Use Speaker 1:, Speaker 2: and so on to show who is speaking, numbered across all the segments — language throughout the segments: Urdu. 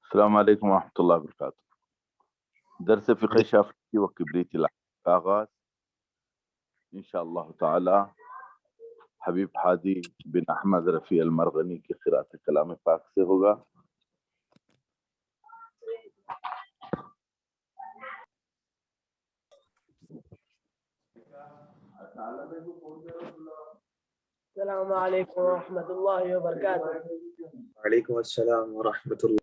Speaker 1: السلام علیکم ورحمۃ اللہ وبرکاتہ۔ درس فقہ شافعی و کبریت العقل کا آغاز انشاءاللہ تعالی حبیب حادی بن احمد رفیع المرغنی کی قرأت کلام پاک سے ہوگا۔
Speaker 2: السلام علیکم ورحمۃ اللہ وبرکاتہ۔
Speaker 3: وعلیکم السلام ورحمۃ اللہ۔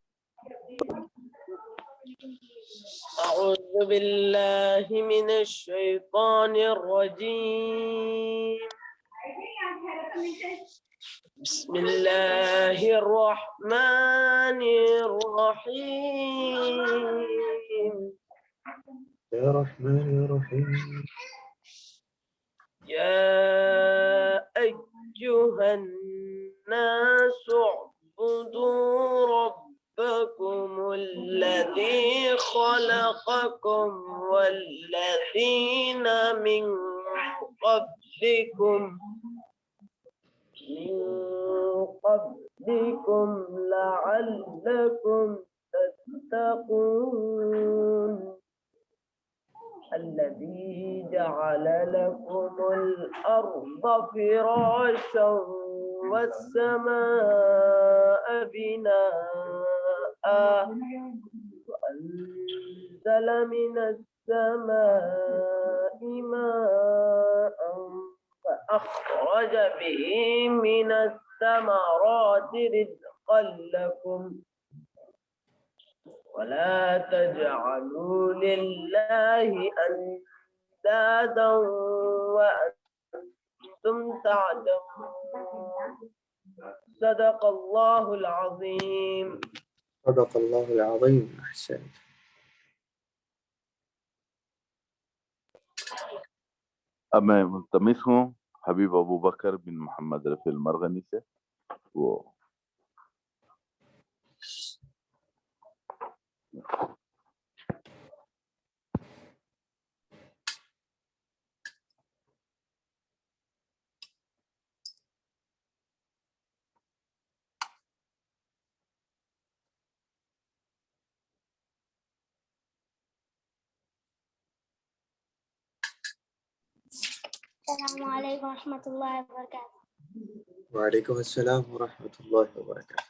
Speaker 2: اعوذ باللہ من الشیطان الرجیم، بسم اللہ الرحمن الرحیم۔
Speaker 3: یا رحمن یا رحیم۔
Speaker 2: یا ایہا الناس اعبدوا ربکم الذی خلقکم والذین من قبلکم لعلکم تتقون، الذي جعل لكم الأرض فراشا والسماء بناء وأنزل من السماء ماء فأخرج به من الثمرات رزقا لكم ولا تجعلوا لله أندادا وأنتم تعلمون، صدق الله العظيم۔
Speaker 3: صدق اللہ العظیم۔ احسن۔
Speaker 1: اب میں ملتمس ہوں حبیب ابو بکر بن محمد رفیع المرغنی سے وہ
Speaker 4: السلام علیکم ورحمۃ اللہ وبرکاتہ۔
Speaker 3: وعلیکم السلام ورحمۃ اللہ وبرکاتہ۔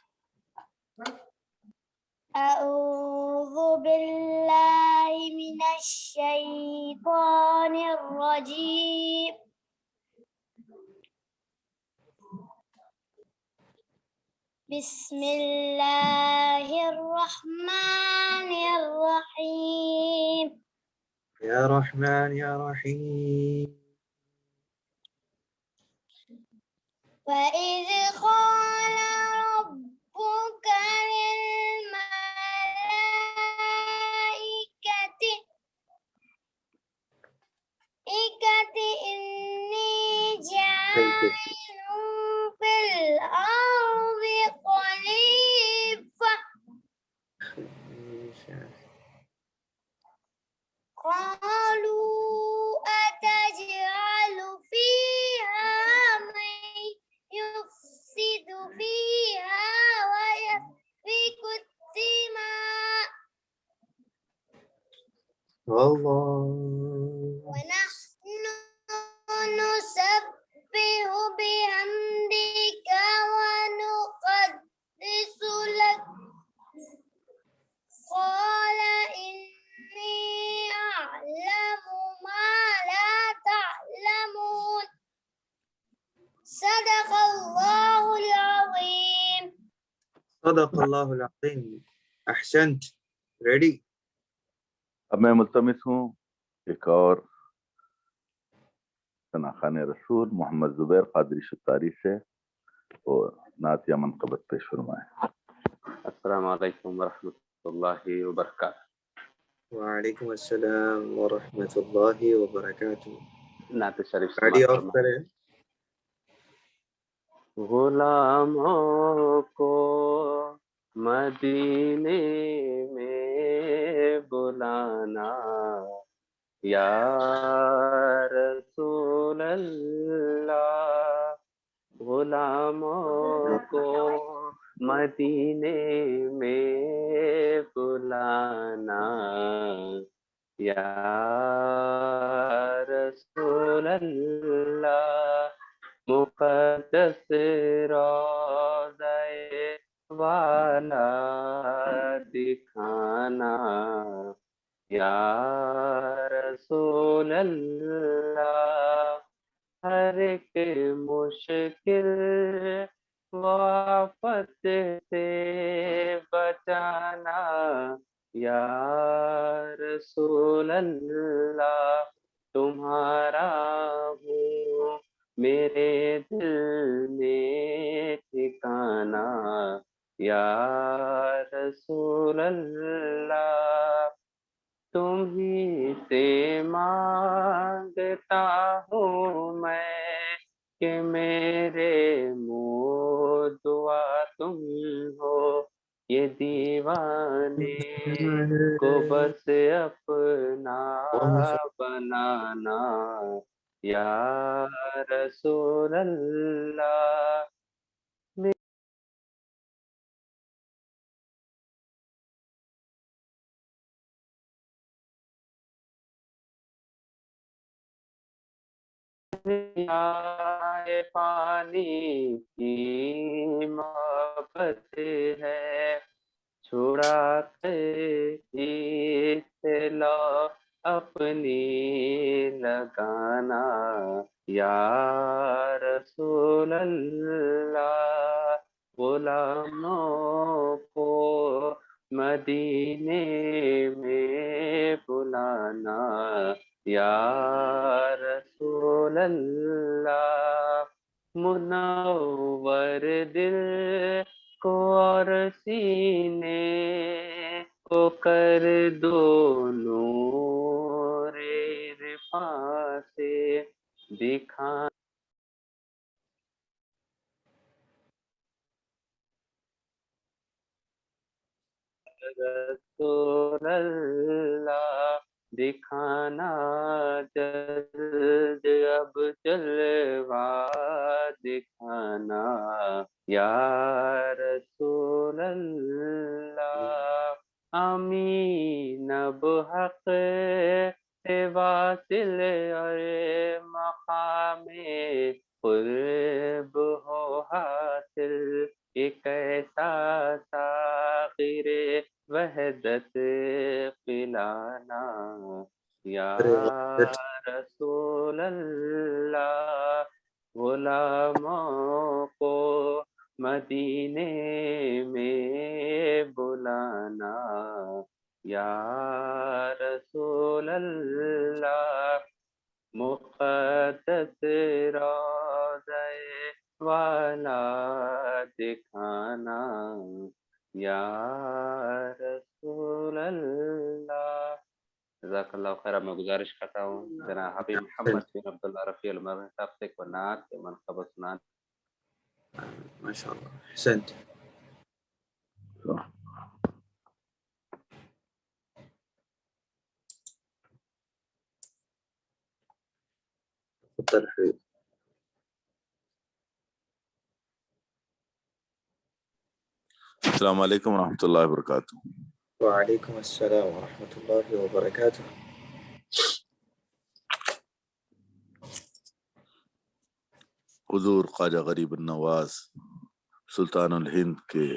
Speaker 4: اعوذ باللہ من الشیطان الرجیم، بسم اللہ الرحمن الرحیم۔
Speaker 3: یا رحمن یا رحیم۔
Speaker 4: وَإِذْ قَالَ رَبُّكَ لِلْمَلَائِكَةِ إِنِّي جَاعِلٌ فِي الْأَرْضِ خَلِيفَةً، قالوا أتجعل فيها من يفسد فيها ويسفك الدماء ونحن نسبح بحمدك ونقدس لك، قال إني أعلم ما لا تعلمون، صدق اللہ العظیم۔
Speaker 3: صدق اللہ العظیم۔ احسنت۔ ریڈی؟
Speaker 1: اب میں ملتمس ہوں ایک اور ثناخان رسول محمد زبیر قادری شتاری سے اور نعت یا منقبت پیش فرمائیں۔
Speaker 5: السلام علیکم ورحمۃ اللہ وبرکاتہ۔
Speaker 3: وعلیکم السلام ورحمۃ اللہ وبرکاتہ۔
Speaker 5: نعت شریف
Speaker 3: گاڑی
Speaker 5: سماعت
Speaker 3: آف کریں۔
Speaker 5: غلاموں کو مدینے میں بلانا، یا رسول اللہ، غلاموں کو مدینے میں یا رسول اللہ، مقدس روضہ والا دکھانا، یا رسول اللہ، ہر ایک مشکل وافت سے بچانا، یا رسول اللہ، تمہارا ہوں میرے دل میں ٹھکانا، یا رسول اللہ، تم ہی سے مانگتا ہوں میں کہ میرے منہ دعا تم ہو، یہ دیوانے کو بس اپنا بنانا، یا رسول اللہ، یہ پانی کی محبت ہے، چھڑا کے لو اپنی لگانا، یا رسول اللہ، غلاموں کو مدینے میں بلانا، یا رسول اللہ، منور دل کو اور سینے کو کر دو نور عرفاں سے دکھا، رسول اللہ، دکھانا جلد اب جلوہ دکھانا، یا رسول اللہ، امین اب حق سے واصل اور مقام قرب ہو حاصل، ایک ایسا ساغر وحدت پلانا، یا رسول اللہ، غلاموں کو مدینے میں بلانا، یا رسول اللہ، مقدس روضہ والا دکھانا، یا رسول اللہ۔ جزاک اللہ خیر۔ میں گزارش کرتا ہوں جناب حبیب محمد بن عبداللہ رفیع المرغنی صاحب سے کوئی نعت کے منقبہ سنان۔
Speaker 3: ماشاء اللہ، احسنت۔
Speaker 1: السلام علیکم ورحمۃ اللہ وبرکاتہ۔
Speaker 3: وعلیکم السلام ورحمۃ اللہ وبرکاتہ۔
Speaker 1: حضور خواجہ غریب النواز سلطان الہند کے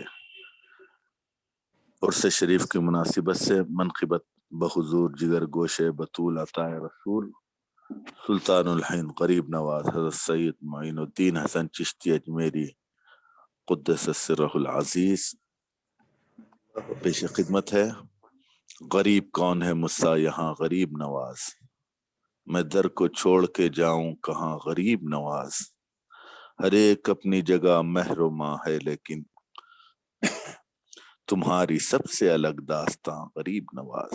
Speaker 1: عرس شریف کی مناسبت سے منقبت بحضور جگر گوشے بطول عطا رسول سلطان الہند غریب نواز حضرت سید معین الدین حسن چشتی اجمیری قدس سرہ العزیز پیش خدمت ہے۔ غریب کون ہے مجھ سا یہاں غریب نواز، میں در کو چھوڑ کے جاؤں کہاں غریب نواز، ہر ایک اپنی جگہ مہر و ماں ہے لیکن تمہاری سب سے الگ داستاں غریب نواز،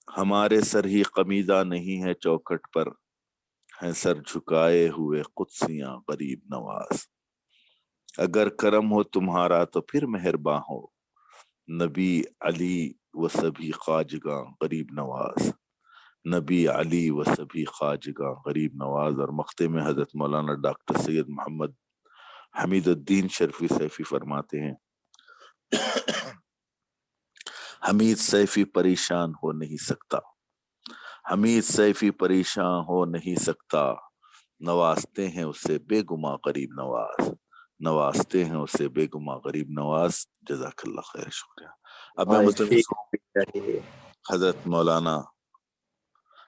Speaker 1: ہمارے سر ہی قمیضہ نہیں ہے چوکھٹ پر، ہیں سر جھکائے ہوئے قدسیاں غریب نواز، اگر کرم ہو تمہارا تو پھر مہرباں ہو، نبی علی و سبھی خواجگاں غریب نواز، نبی علی و سبھی خواجگاں غریب نواز۔ اور مقطع میں حضرت مولانا ڈاکٹر سید محمد حمید الدین شرفی سیفی فرماتے ہیں، حمید سیفی پریشان ہو نہیں سکتا، حمید سیفی پریشان ہو نہیں سکتا، نوازتے ہیں اسے بے گماں غریب نواز، نوازتے ہیں اسے بے گماں غریب نواز۔ جزاک اللہ خیر، شکریہ۔ اب میں ملتمس ہوں حضرت مولانا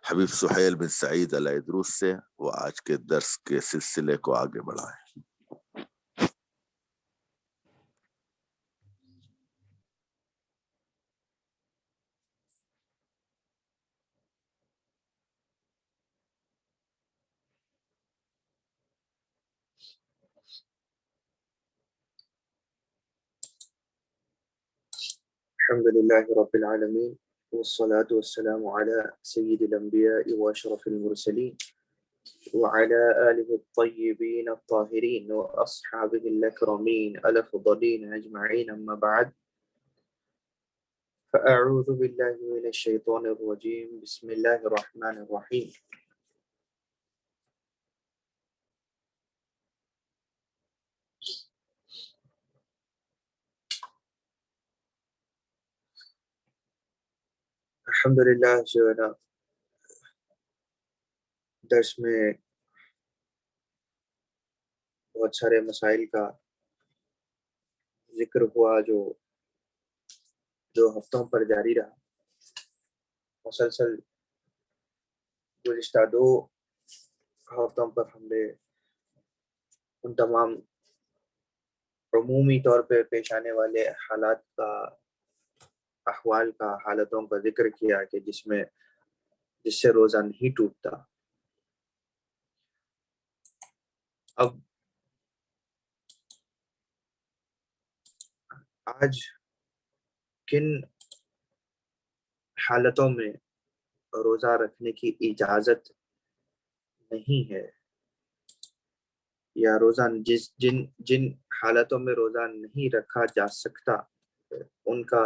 Speaker 1: حبیب سہیل بن سعید علیہ دروس سے وہ آج کے درس کے سلسلے کو آگے بڑھائیں۔
Speaker 3: الحمد لله رب العالمين والصلاة والسلام على سيد الأنبياء وأشرف المرسلين وعلى آله الطيبين الطاهرين وأصحابه الأكرمين الأفضلين أجمعين، أما بعد، فأعوذ بالله من الشيطان الرجيم، بسم الله الرحمن الرحيم۔ الحمدللہ جو ہے نا درس میں بہت سارے مسائل کا ذکر ہوا جو 2 ہفتوں پر جاری رہا۔ مسلسل گزشتہ 2 ہفتوں پر ہم نے ان تمام عمومی طور پہ پیش آنے والے حالات کا، احوال کا، حالتوں کا ذکر کیا کہ جس سے روزہ نہیں ٹوٹتا۔ اب آج کن حالتوں میں روزہ رکھنے کی اجازت نہیں ہے، یا روزہ جن حالتوں میں روزہ نہیں رکھا جا سکتا ان کا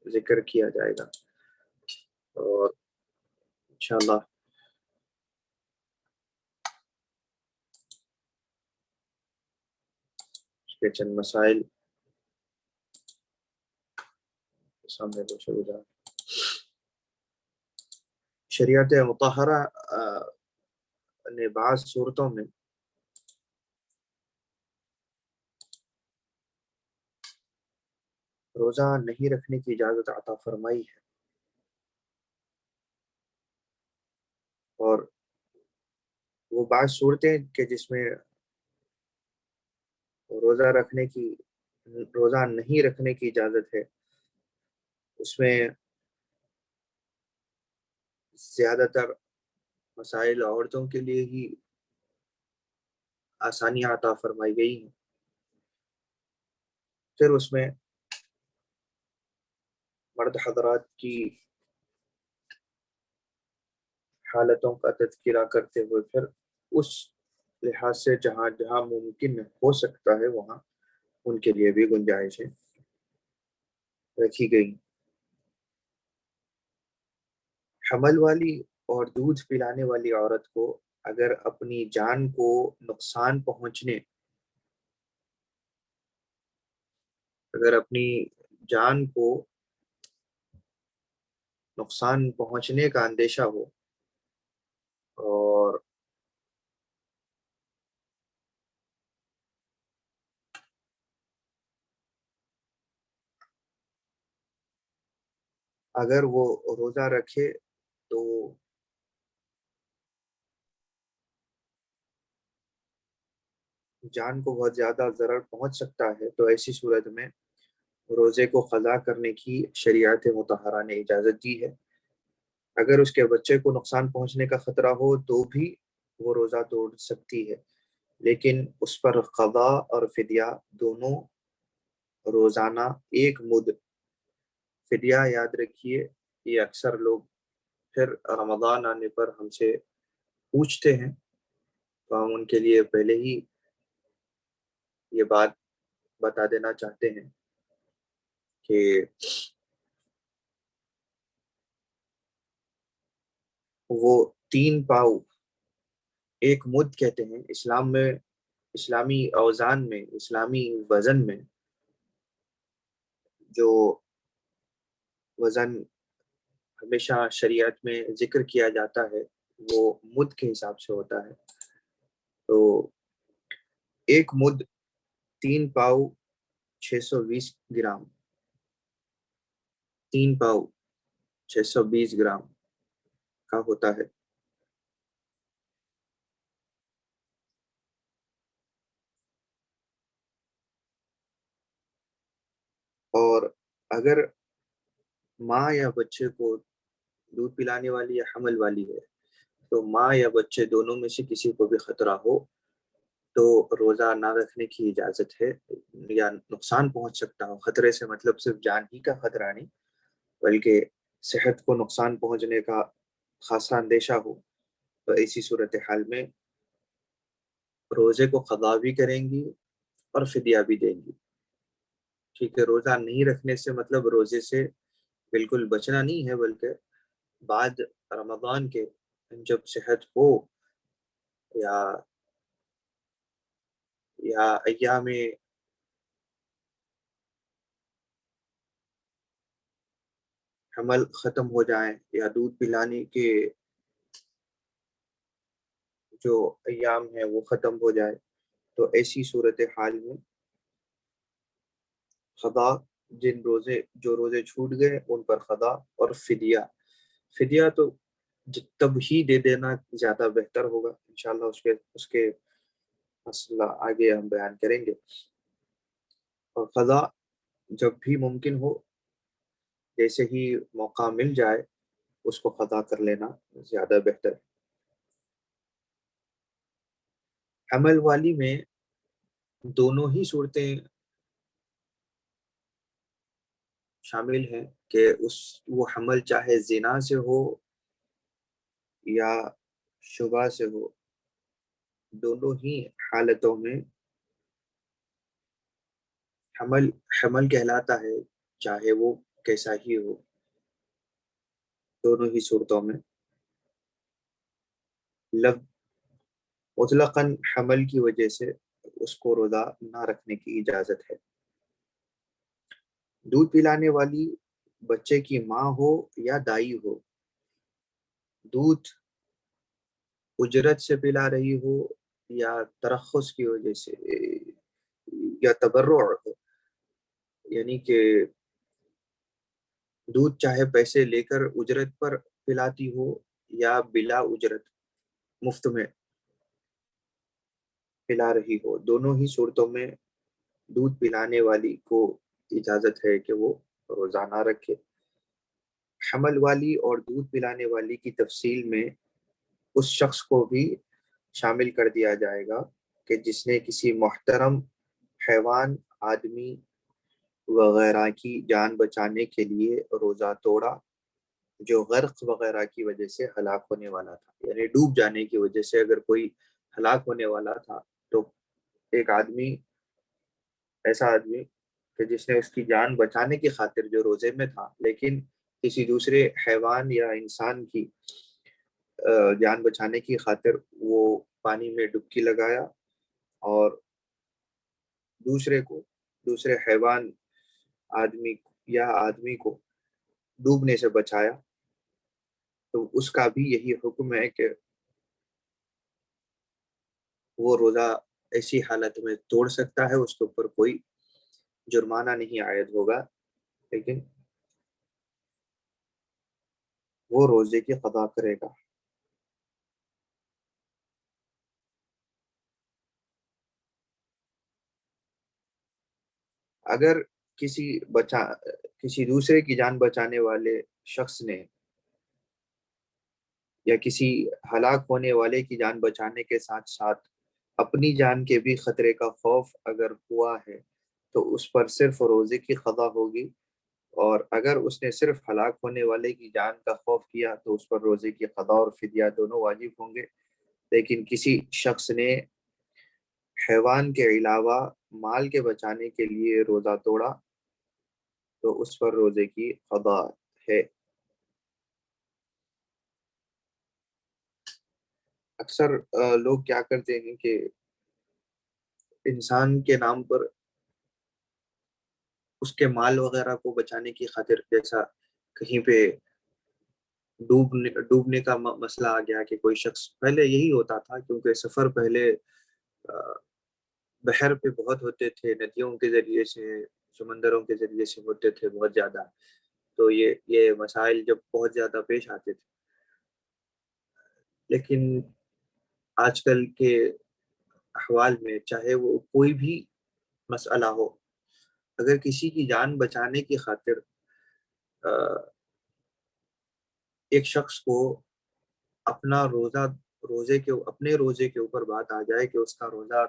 Speaker 3: ذکر کیا جائے گا، اور انشاءاللہ اس کے چند مسائل سامنے روشن ہو جائے۔ شریعت مطہرہ نے بعض صورتوں میں روزہ نہیں رکھنے کی اجازت عطا فرمائی ہے، اور وہ بعض صورتیں کہ جس میں روزہ نہیں رکھنے کی اجازت ہے، اس میں زیادہ تر مسائل عورتوں کے لیے ہی آسانیاں عطا فرمائی گئی ہیں۔ پھر اس میں مرد حضرات کی حالتوں کا تذکرہ کرتے ہوئے پھر اس لحاظ سے جہاں جہاں ممکن ہو سکتا ہے وہاں ان کے لیے بھی گنجائشیں رکھی گئی۔ حمل والی اور دودھ پلانے والی عورت کو اگر اپنی جان کو نقصان پہنچنے کا اندیشہ ہو، اور اگر وہ روزہ رکھے تو جان کو بہت زیادہ ضرر پہنچ سکتا ہے، تو ایسی صورت میں روزے کو قضا کرنے کی شریعت مطہرہ نے اجازت دی ہے۔ اگر اس کے بچے کو نقصان پہنچنے کا خطرہ ہو تو بھی وہ روزہ توڑ سکتی ہے، لیکن اس پر قضا اور فدیہ دونوں روزانہ 1 مد۔ فدیہ یاد رکھیے، یہ اکثر لوگ پھر رمضان آنے پر ہم سے پوچھتے ہیں، تو ہم ان کے لیے پہلے ہی یہ بات بتا دینا چاہتے ہیں کہ وہ 3 پاؤ 1 مد کہتے ہیں اسلام میں، اسلامی اوزان میں، اسلامی وزن میں جو وزن ہمیشہ شریعت میں ذکر کیا جاتا ہے وہ مد کے حساب سے ہوتا ہے. تو ایک مد 3 پاؤ 620 گرام، 3 پاؤ 620 گرام کا ہوتا ہے. اور اگر ماں یا بچے کو دودھ پلانے والی یا حمل والی ہے تو ماں یا بچے دونوں میں سے کسی کو بھی خطرہ ہو تو روزہ نہ رکھنے کی اجازت ہے، یا نقصان پہنچ سکتا ہو. خطرے سے مطلب صرف جان ہی کا خطرہ نہیں بلکہ صحت کو نقصان پہنچنے کا خاصا اندیشہ ہو، تو ایسی صورتحال میں روزے کو قضا بھی کریں گی اور فدیہ بھی دیں گی. ٹھیک ہے، روزہ نہیں رکھنے سے مطلب روزے سے بالکل بچنا نہیں ہے، بلکہ بعد رمضان کے جب صحت ہو یا ایام حمل ختم ہو جائیں یا دودھ پلانے کے جو ایام ہیں وہ ختم ہو جائے، تو ایسی صورتحال میں قضا، جو روزے چھوٹ گئے ان پر قضا اور فدیہ تو تب ہی دے دینا زیادہ بہتر ہوگا. انشاءاللہ اس کے مسئلہ آگے ہم بیان کریں گے. اور قضا جب بھی ممکن ہو، جیسے ہی موقع مل جائے اس کو قضا کر لینا زیادہ بہتر. حمل والی میں دونوں ہی صورتیں شامل ہیں کہ وہ حمل چاہے زنا سے ہو یا شبہ سے ہو، دونوں ہی حالتوں میں حمل کہلاتا ہے، چاہے وہ کیسا ہی ہو. دونوں ہی صورتوں میں مطلقاً حمل کی وجہ سے اس کو روزہ نہ رکھنے کی اجازت ہے. دودھ پلانے والی بچے کی ماں ہو یا دائی ہو، دودھ اجرت سے پلا رہی ہو یا ترخص کی وجہ سے یا تبرع ہو، یعنی کہ دودھ چاہے پیسے لے کر اجرت پر پلاتی ہو یا بلا اجرت مفت میں پلا رہی ہو، دونوں ہی صورتوں میں دودھ پلانے والی کو اجازت ہے کہ وہ روزہ نہ رکھے. حمل والی اور دودھ پلانے والی کی تفصیل میں اس شخص کو بھی شامل کر دیا جائے گا کہ جس نے کسی محترم حیوان، آدمی وغیرہ کی جان بچانے کے لیے روزہ توڑا جو غرق وغیرہ کی وجہ سے ہلاک ہونے والا تھا. یعنی ڈوب جانے کی وجہ سے اگر کوئی ہلاک ہونے والا تھا تو ایک ایسا آدمی کہ جس نے اس کی جان بچانے کی خاطر جو روزے میں تھا لیکن کسی دوسرے حیوان یا انسان کی جان بچانے کی خاطر وہ پانی میں ڈبکی لگایا اور دوسرے حیوان، آدمی کو ڈوبنے سے بچایا، تو اس کا بھی یہی حکم ہے کہ وہ روزہ ایسی حالت میں توڑ سکتا ہے، اس کے اوپر کوئی جرمانہ نہیں عائد ہوگا، لیکن وہ روزے کی قضا کرے گا. اگر کسی دوسرے کی جان بچانے والے شخص نے یا کسی ہلاک ہونے والے کی جان بچانے کے ساتھ ساتھ اپنی جان کے بھی خطرے کا خوف اگر ہوا ہے تو اس پر صرف روزے کی قضا ہوگی، اور اگر اس نے صرف ہلاک ہونے والے کی جان کا خوف کیا تو اس پر روزے کی قضا اور فدیہ دونوں واجب ہوں گے. لیکن کسی شخص نے حیوان کے علاوہ مال کے بچانے کے لیے روزہ توڑا تو اس پر روزے کی قضا ہے. اکثر لوگ کیا کرتے ہیں کہ انسان کے نام پر اس کے مال وغیرہ کو بچانے کی خاطر، جیسا کہیں پہ ڈوبنے کا مسئلہ آ گیا کہ کوئی شخص، پہلے یہی ہوتا تھا کیونکہ سفر پہلے بحر پہ بہت ہوتے تھے، ندیوں کے ذریعے سے، سمندروں کے ذریعے سے ہوتے تھے بہت زیادہ، تو یہ مسائل جب بہت زیادہ پیش آتے تھے. لیکن آج کل کے احوال میں چاہے وہ کوئی بھی مسئلہ ہو، اگر کسی کی جان بچانے کی خاطر ایک شخص کو اپنے روزے کے اوپر بات آ جائے کہ اس کا روزہ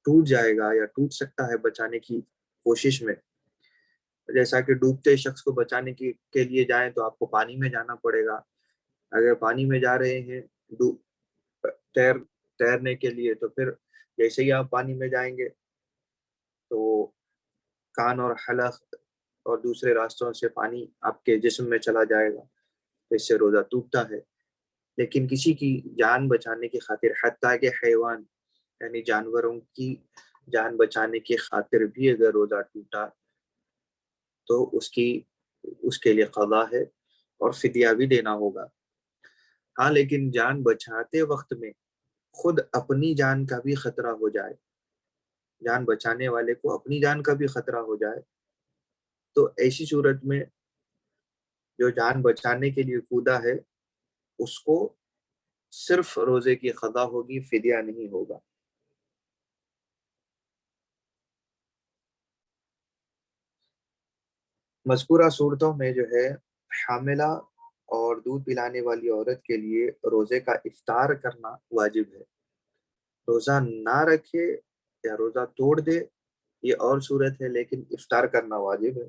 Speaker 3: ٹوٹ جائے گا یا ٹوٹ سکتا ہے بچانے کی کوشش میں، جیسا کہ ڈوبتے شخص کو بچانے کے لیے جائیں تو آپ کو پانی میں جانا پڑے گا. اگر پانی میں جا رہے ہیں تیرنے کے لیے، تو پھر جیسے ہی آپ پانی میں جائیں گے تو کان اور حلق اور دوسرے راستوں سے پانی آپ کے جسم میں چلا جائے گا، اس سے روزہ ٹوٹتا ہے. لیکن کسی کی جان بچانے کی خاطر، حتیٰ کہ حیوان یعنی جانوروں کی جان بچانے کی خاطر بھی اگر روزہ ٹوٹا تو اس کے لیے قضا ہے اور فدیہ بھی دینا ہوگا. ہاں، لیکن جان بچاتے وقت میں خود اپنی جان کا بھی خطرہ ہو جائے، جان بچانے والے کو اپنی جان کا بھی خطرہ ہو جائے، تو ایسی صورت میں جو جان بچانے کے لیے کودا ہے اس کو صرف روزے کی قضا ہوگی، فدیہ نہیں ہوگا. مذکورہ صورتوں میں جو ہے حاملہ اور دودھ پلانے والی عورت کے لیے روزے کا افطار کرنا واجب ہے. روزہ نہ رکھے یا روزہ توڑ دے یہ اور صورت ہے، لیکن افطار کرنا واجب ہے.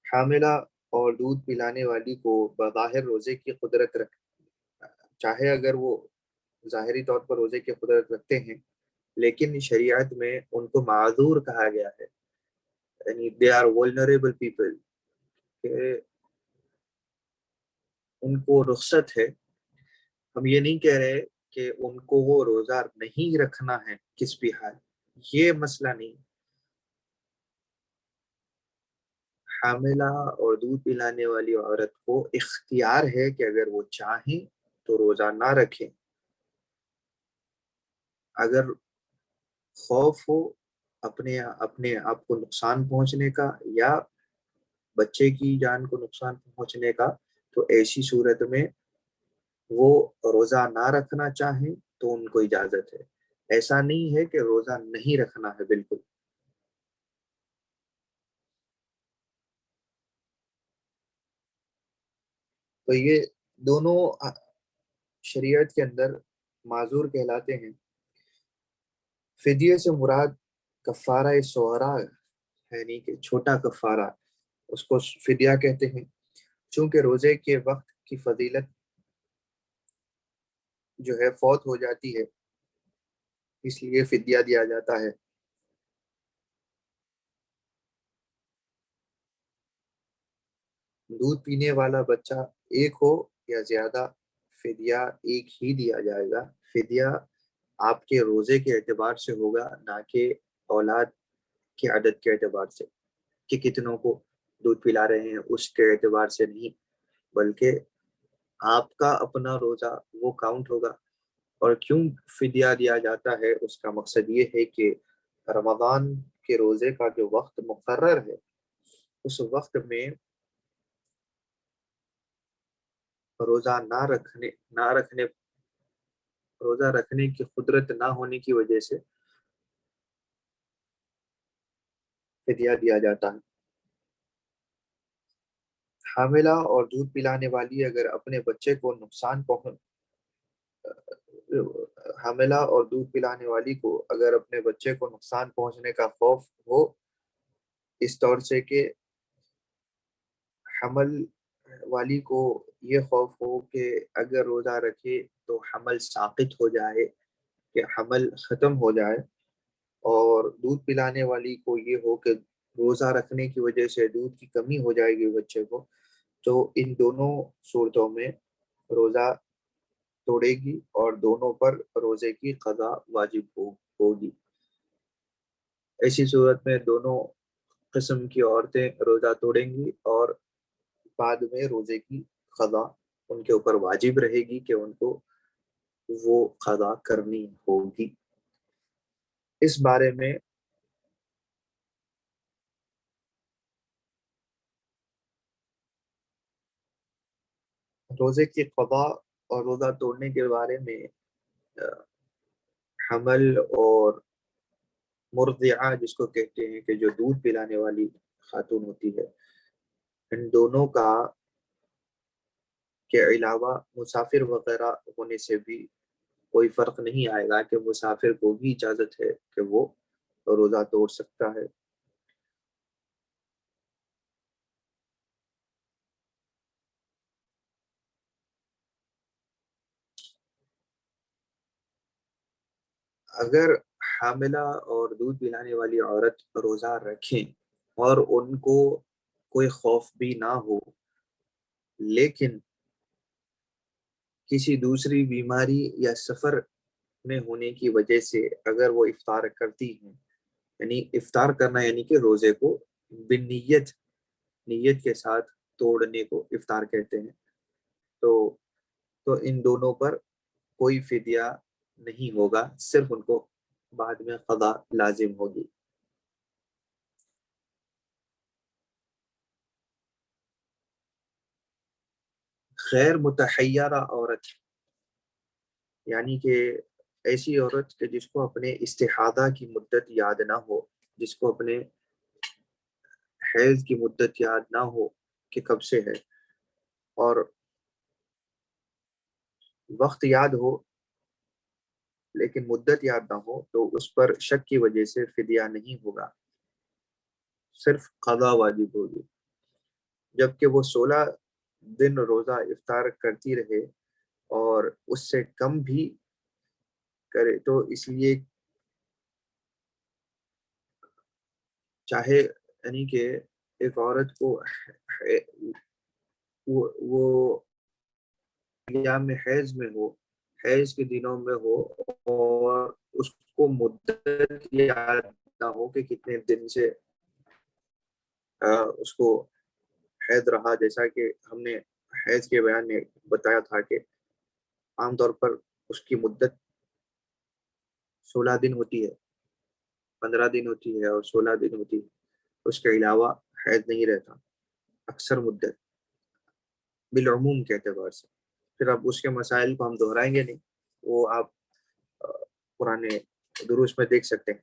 Speaker 3: حاملہ اور دودھ پلانے والی کو بظاہر روزے کی قدرت چاہے اگر وہ ظاہری طور پر روزے کی قدرت رکھتے ہیں، لیکن شریعت میں ان کو معذور کہا گیا ہے، یعنی they are vulnerable people، کہ ان کو رخصت ہے. ہم یہ نہیں کہہ رہے کہ ان کو وہ روزہ نہیں رکھنا ہے کس بھی حال، یہ مسئلہ نہیں. حاملہ اور دودھ پلانے والی عورت کو اختیار ہے کہ اگر وہ چاہیں تو روزہ نہ رکھیں. اگر خوف ہو اپنے آپ کو نقصان پہنچنے کا یا بچے کی جان کو نقصان پہنچنے کا، تو ایسی صورت میں وہ روزہ نہ رکھنا چاہیں تو ان کو اجازت ہے. ایسا نہیں ہے کہ روزہ نہیں رکھنا ہے بالکل. تو یہ دونوں شریعت کے اندر معذور کہلاتے ہیں. فدیے سے مراد کفارہ صغرا یعنی کہ چھوٹا کفارہ، اس کو فدیہ کہتے ہیں. چونکہ روزے کے وقت کی فضیلت جو ہے فوت ہو جاتی ہے، اس لیے فدیہ دیا جاتا ہے. دودھ پینے والا بچہ ایک ہو یا زیادہ، فدیہ ایک ہی دیا جائے گا. فدیہ آپ کے روزے کے اعتبار سے ہوگا، نہ کہ اولاد کے عدد کے اعتبار سے کہ کتنوں کو دودھ پلا رہے ہیں اس کے اعتبار سے نہیں، بلکہ آپ کا اپنا روزہ وہ کاؤنٹ ہوگا. اور کیوں فدیہ دیا جاتا ہے، اس کا مقصد یہ ہے کہ رمضان کے روزے کا جو وقت مقرر ہے اس وقت میں روزہ رکھنے کی قدرت نہ ہونے کی وجہ سے فدیہ دیا جاتا ہے. حاملہ اور دودھ پلانے والی اگر اپنے بچے کو حاملہ اور دودھ پلانے والی کو اگر اپنے بچے کو نقصان پہنچنے کا خوف ہو، اس طور سے کہ حمل والی کو یہ خوف ہو کہ اگر روزہ رکھے تو حمل ساقط ہو جائے، کہ حمل ختم ہو جائے، اور دودھ پلانے والی کو یہ ہو کہ روزہ رکھنے کی وجہ سے دودھ کی کمی ہو جائے گی بچے کو، تو ان دونوں صورتوں میں روزہ توڑے گی اور دونوں پر روزے کی قضا واجب ہوگی. ایسی صورت میں دونوں قسم کی عورتیں روزہ توڑیں گی اور بعد میں روزے کی قضا ان کے اوپر واجب رہے گی کہ ان کو وہ قضا کرنی ہوگی۔ اس بارے میں روزے کی قضا اور روزہ توڑنے کے بارے میں حمل اور مرضعہ جس کو کہتے ہیں کہ جو دودھ پلانے والی خاتون ہوتی ہے، ان دونوں کا کے علاوہ مسافر وغیرہ ہونے سے بھی کوئی فرق نہیں آئے گا کہ مسافر کو بھی اجازت ہے کہ وہ روزہ توڑ سکتا ہے۔ اگر حاملہ اور دودھ پلانے والی عورت روزہ رکھیں اور ان کو کوئی خوف بھی نہ ہو، لیکن کسی دوسری بیماری یا سفر میں ہونے کی وجہ سے اگر وہ افطار کرتی ہیں، یعنی افطار کرنا یعنی کہ روزے کو نیت کے ساتھ توڑنے کو افطار کہتے ہیں، تو ان دونوں پر کوئی فدیہ نہیں ہوگا، صرف ان کو بعد میں قضا لازم ہوگی۔ غیر متحیرہ عورت یعنی کہ ایسی عورت کہ جس کو اپنے استحاضہ کی مدت یاد نہ ہو، جس کو اپنے حیض کی مدت یاد نہ ہو کہ کب سے ہے، اور وقت یاد ہو لیکن مدت یاد نہ ہو، تو اس پر شک کی وجہ سے فدیہ نہیں ہوگا، صرف قضا واجب ہوگی۔ جبکہ وہ 16 دن روزہ افطار کرتی رہے اور اس سے کم بھی کرے تو اس لیے چاہے یعنی کہ ایک عورت کو وہ ایام حیض میں ہو، حیض کے دنوں میں ہو، اور اس کو مدت یاد نہ ہو کہ کتنے دن سے اس کو حیض رہا، جیسا کہ ہم نے حیض کے بیان میں بتایا تھا کہ عام طور پر اس کی مدت 16 دن ہوتی ہے، 15 دن ہوتی ہے اور 16 دن ہوتی ہے، اس کے علاوہ حیض نہیں رہتا اکثر مدت بالعموم کے اعتبار سے۔ پھر اب اس کے مسائل کو ہم دہرائیں گے نہیں، وہ آپ پرانے دروس میں دیکھ سکتے ہیں۔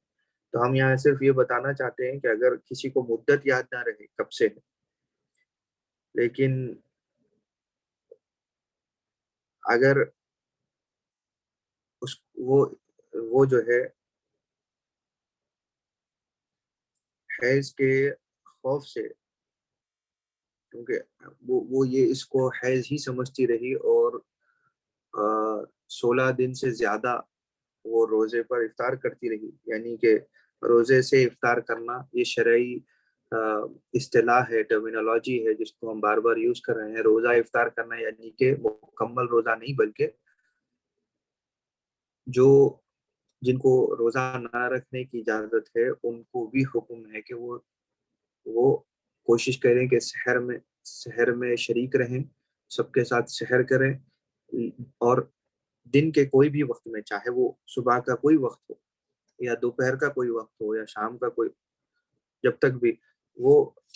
Speaker 3: تو ہم یہاں صرف یہ بتانا چاہتے ہیں کہ اگر کسی کو مدت یاد نہ رہے کب سے ہے، لیکن اگر وہ جو ہے حیض کے خوف سے، کیونکہ وہ یہ اس کو حیض ہی سمجھتی رہی اور 16 دن سے زیادہ وہ روزے پر افطار کرتی رہی، یعنی کہ روزے سے افطار کرنا یہ شرعی اصطلاح ہے، ٹرمینالوجی ہے جس کو ہم بار بار یوز کر رہے ہیں۔ روزہ افطار کرنا یعنی کہ مکمل روزہ نہیں، بلکہ جن کو روزہ نہ رکھنے کی اجازت ہے ان کو بھی حکم ہے کہ وہ کوشش کریں کہ سحر میں شریک رہیں، سب کے ساتھ سحر کریں، اور دن کے کوئی بھی وقت میں، چاہے وہ صبح کا کوئی وقت ہو یا دوپہر کا کوئی وقت ہو یا شام کا کوئی، جب تک بھی وہ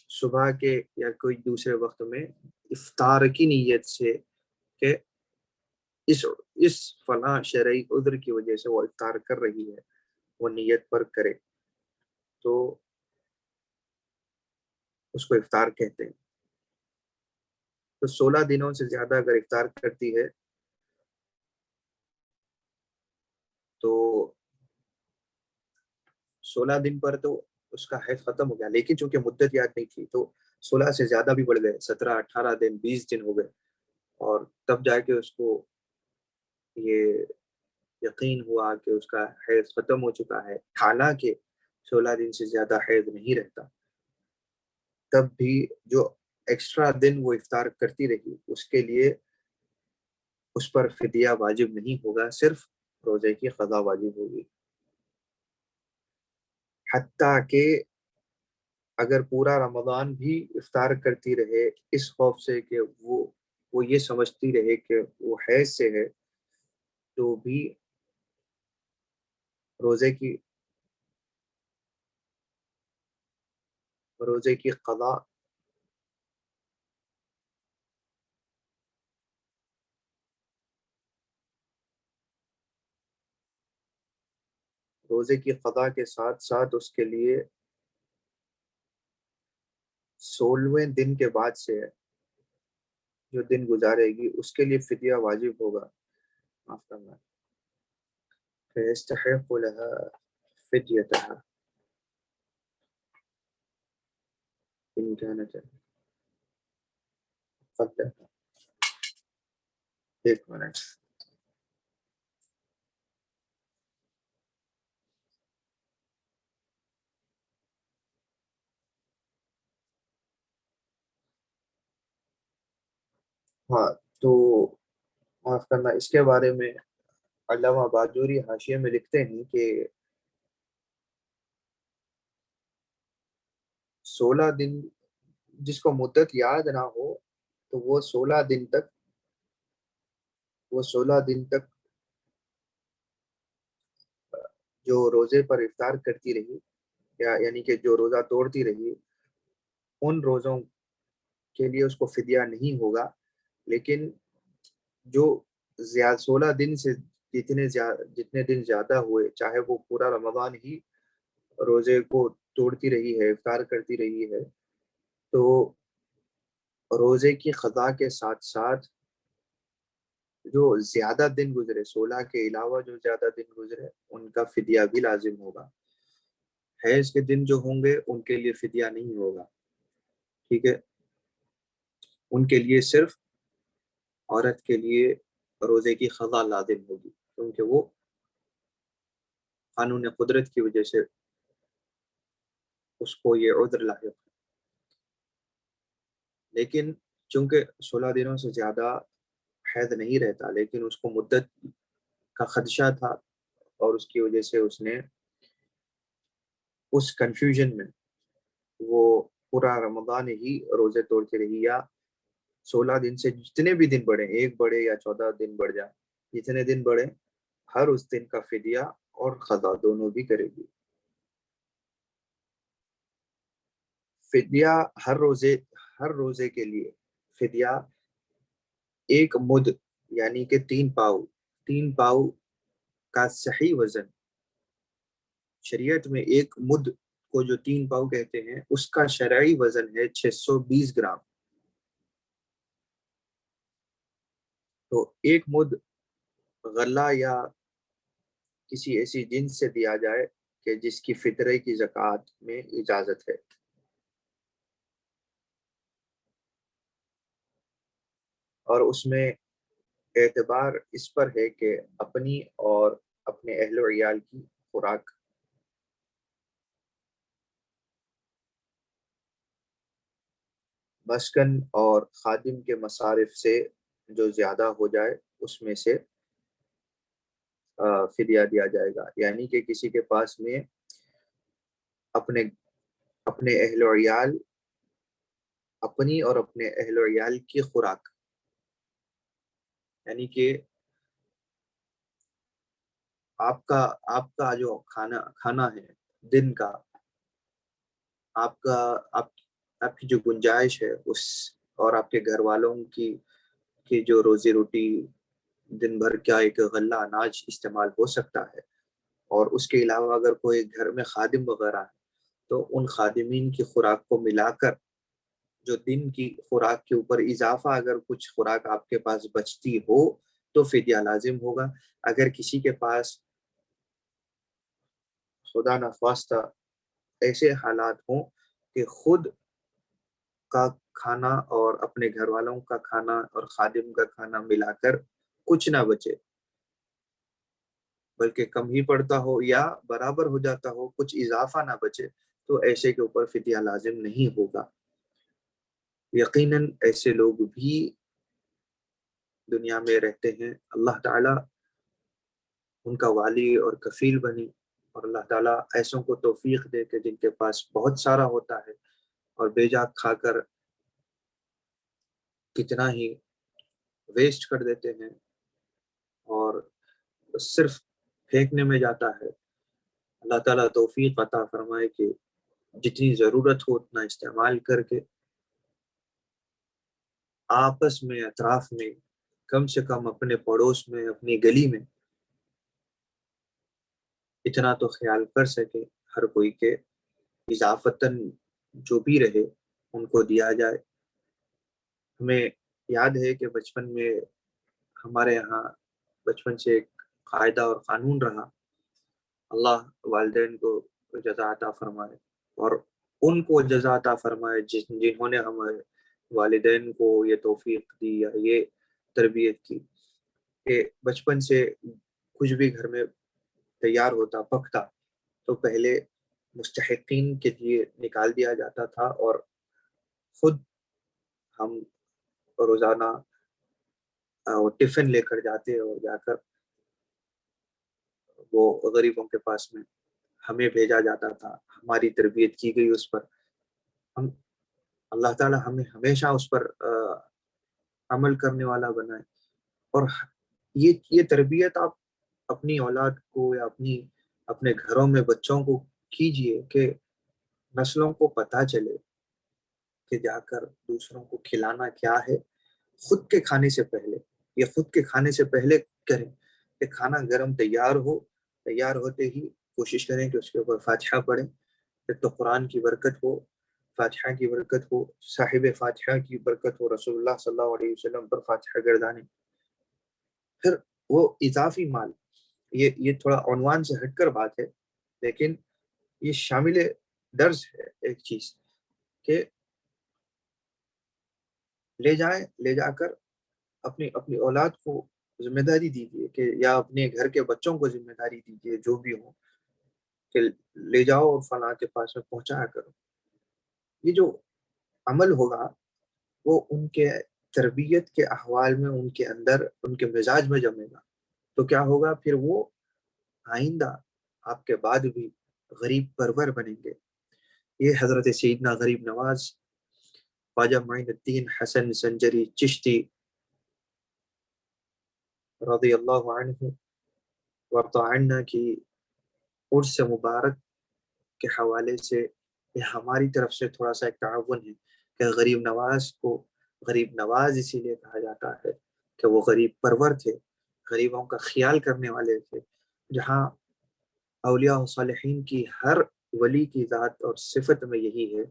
Speaker 3: صبح کے یا کوئی دوسرے وقت میں افطار کی نیت سے کہ اس فلاں شرعی عذر کی وجہ سے وہ افطار کر رہی ہے، وہ نیت پر کرے تو اس کو افطار کہتے ہیں۔ تو 16 دنوں سے زیادہ اگر افطار کرتی ہے تو 16 دن پر تو اس کا حیض ختم ہو گیا، لیکن چونکہ مدت یاد نہیں تھی تو 16 سے زیادہ بھی بڑھ گئے، 17 18 دن 20 دن ہو گئے، اور تب جا کے اس کو یہ یقین ہوا کہ اس کا حیض ختم ہو چکا ہے، حالانکہ 16 دن سے زیادہ حیض نہیں رہتا، تب بھی جو ایکسٹرا دن وہ افطار کرتی رہی اس کے لیے اس پر فدیہ واجب نہیں ہوگا، صرف روزے کی قضا واجب ہوگی، حتیٰ کہ اگر پورا رمضان بھی افطار کرتی رہے اس خوف سے کہ وہ یہ سمجھتی رہے کہ وہ حیض سے ہے، تو بھی روزے کی قضا کے ساتھ ساتھ اس کے لیے 16ویں دن کے بعد سے ہے، جو دن گزارے گی اس کے لیے فدیہ واجب ہوگا. معاف کرنا، فَيَسْتَحِقُّ لَهَا فِدْيَتَهَا إِنْ كَانَتْ قَدَّهَا. ایک منٹ. ہاں تو معاف کرنا، اس کے بارے میں علامہ باجوری حاشیے میں لکھتے ہیں کہ 16 دن جس کو مدت یاد نہ ہو تو وہ 16 دن تک جو روزے پر افطار کرتی رہی، یعنی کہ جو روزہ توڑتی رہی، ان روزوں کے لیے اس کو فدیہ نہیں ہوگا. لیکن جو 16 دن سے جتنے دن زیادہ ہوئے، چاہے وہ پورا رمضان ہی روزے کو توڑتی رہی ہے، افطار کرتی رہی ہے، تو روزے کی قضا کے ساتھ ساتھ جو زیادہ دن گزرے، 16 کے علاوہ جو زیادہ دن گزرے، ان کا فدیہ بھی لازم ہوگا. حیض کے دن جو ہوں گے ان کے لیے فدیہ نہیں ہوگا. ٹھیک ہے، ان کے لیے صرف عورت کے لیے روزے کی قضا لازم ہوگی، کیونکہ وہ قانون قدرت کی وجہ سے اس کو یہ عذر لاحق ہے. لیکن چونکہ 16 دنوں سے زیادہ حید نہیں رہتا، لیکن اس کو مدت کا خدشہ تھا، اور اس کی وجہ سے اس نے اس کنفیوژن میں وہ پورا رمضان ہی روزے توڑتی رہی، یا 16 دن سے جتنے بھی دن بڑھے، ایک بڑھے یا 14 دن بڑھ جائے، جتنے دن بڑھے، ہر اس دن کا فدیہ اور قضا دونوں بھی کرے گی. فدیہ ہر روزے کے لیے فدیہ 1 مد یعنی کہ 3 پاؤ کا صحیح وزن. شریعت میں 1 مد کو جو 3 پاؤ کہتے ہیں، اس کا شرعی وزن ہے 620 گرام. تو 1 مد غلہ یا کسی ایسی جنس سے دیا جائے کہ جس کی فطرے کی زکوٰۃ میں اجازت ہے. اور اس میں اعتبار اس پر ہے کہ اپنی اور اپنے اہل و عیال کی خوراک مسکن اور خادم کے مصارف سے جو زیادہ ہو جائے اس میں سے فدیہ دیا جائے گا. یعنی کہ کسی کے پاس میں اپنے اہل و عیال، اپنی اور اپنے اہل و عیال کی خوراک، یعنی کہ آپ کا جو کھانا ہے دن کا، آپ کی جو گنجائش ہے اس، اور آپ کے گھر والوں کی جو روزی روٹی دن بھر کا ایک غلہ اناج استعمال ہو سکتا ہے، اور اس کے علاوہ اگر کوئی گھر میں خادم وغیرہ ہے تو ان خادمین کی خوراک کو ملا کر جو دن کی خوراک کے اوپر اضافہ اگر کچھ خوراک آپ کے پاس بچتی ہو تو فدیہ لازم ہوگا. اگر کسی کے پاس خدا نخواستہ ایسے حالات ہوں کہ خود کا کھانا اور اپنے گھر والوں کا کھانا اور خادم کا کھانا ملا کر کچھ نہ بچے، بلکہ کم ہی پڑتا ہو یا برابر ہو جاتا ہو، کچھ اضافہ نہ بچے، تو ایسے کے اوپر فدیہ لازم نہیں ہوگا. یقیناً ایسے لوگ بھی دنیا میں رہتے ہیں، اللہ تعالیٰ ان کا والی اور کفیل بنی اور اللہ تعالیٰ ایسوں کو توفیق دے کہ جن کے پاس بہت سارا ہوتا ہے اور بے جا کھا کر کتنا ہی ویسٹ کر دیتے ہیں اور صرف پھینکنے میں جاتا ہے. اللہ تعالیٰ توفیق عطا فرمائے کہ جتنی ضرورت ہو اتنا استعمال کر کے آپس میں، اطراف میں، کم سے کم اپنے پڑوس میں، اپنی گلی میں اتنا تو خیال کر سکے ہر کوئی کے اضافتاً جو بھی رہے ان کو دیا جائے. ہمیں یاد ہے کہ بچپن میں ہمارے یہاں بچپن سے ایک قاعدہ اور قانون رہا، اللہ والدین کو جزا عطا فرمائے اور ان کو جزا عطا فرمائے جنہوں نے ہمارے والدین کو یہ توفیق دی یا یہ تربیت کی کہ بچپن سے کچھ بھی گھر میں تیار ہوتا، پکتا تو پہلے مستحقین کے لیے نکال دیا جاتا تھا اور خود ہم روزانہ ٹفن لے کر جاتے اور جا کر وہ غریبوں کے پاس میں ہمیں بھیجا جاتا تھا. ہماری تربیت کی گئی اس پر. ہم اللہ تعالیٰ ہمیں ہمیشہ اس پر عمل کرنے والا بنائے. اور یہ تربیت آپ اپنی اولاد کو یا اپنے گھروں میں بچوں کو کیجئے کہ نسلوں کو پتہ چلے کہ جا کر دوسروں کو کھلانا کیا ہے. خود کے کھانے سے پہلے کریں کہ کھانا گرم تیار ہوتے ہی کوشش کریں کہ اس کے اوپر فاتحہ پڑھیں. پھر تو قرآن کی برکت ہو، فاتحہ کی برکت ہو، صاحب فاتحہ کی برکت ہو، رسول اللہ صلی اللہ علیہ وسلم پر فاتحہ گردانے. پھر وہ اضافی مال، یہ تھوڑا عنوان سے ہٹ کر بات ہے لیکن یہ شامل درس ہے ایک چیز کہ لے جا کر اپنی اولاد کو ذمہ داری دیجیے کہ یا اپنے گھر کے بچوں کو ذمہ داری دیجیے جو بھی ہو کہ لے جاؤ اور فلاں کے پاس میں پہنچایا کرو. یہ جو عمل ہوگا وہ ان کے تربیت کے احوال میں، ان کے اندر، ان کے مزاج میں جمے گا. تو کیا ہوگا پھر وہ آئندہ آپ کے بعد بھی غریب پرور بنیں گے. یہ حضرت سیدنا غریب نواز خواجہ معین الدین حسن سنجری چشتی رضی اللہ عنہ وارض عنا کی عرس مبارک کے حوالے سے یہ ہماری طرف سے تھوڑا سا ایک تعاون ہے کہ غریب نواز کو غریب نواز اسی لیے کہا جاتا ہے کہ وہ غریب پرور تھے، غریبوں کا خیال کرنے والے تھے. جہاں اولیاء و صالحین کی ہر ولی کی ذات اور صفت میں یہی ہے،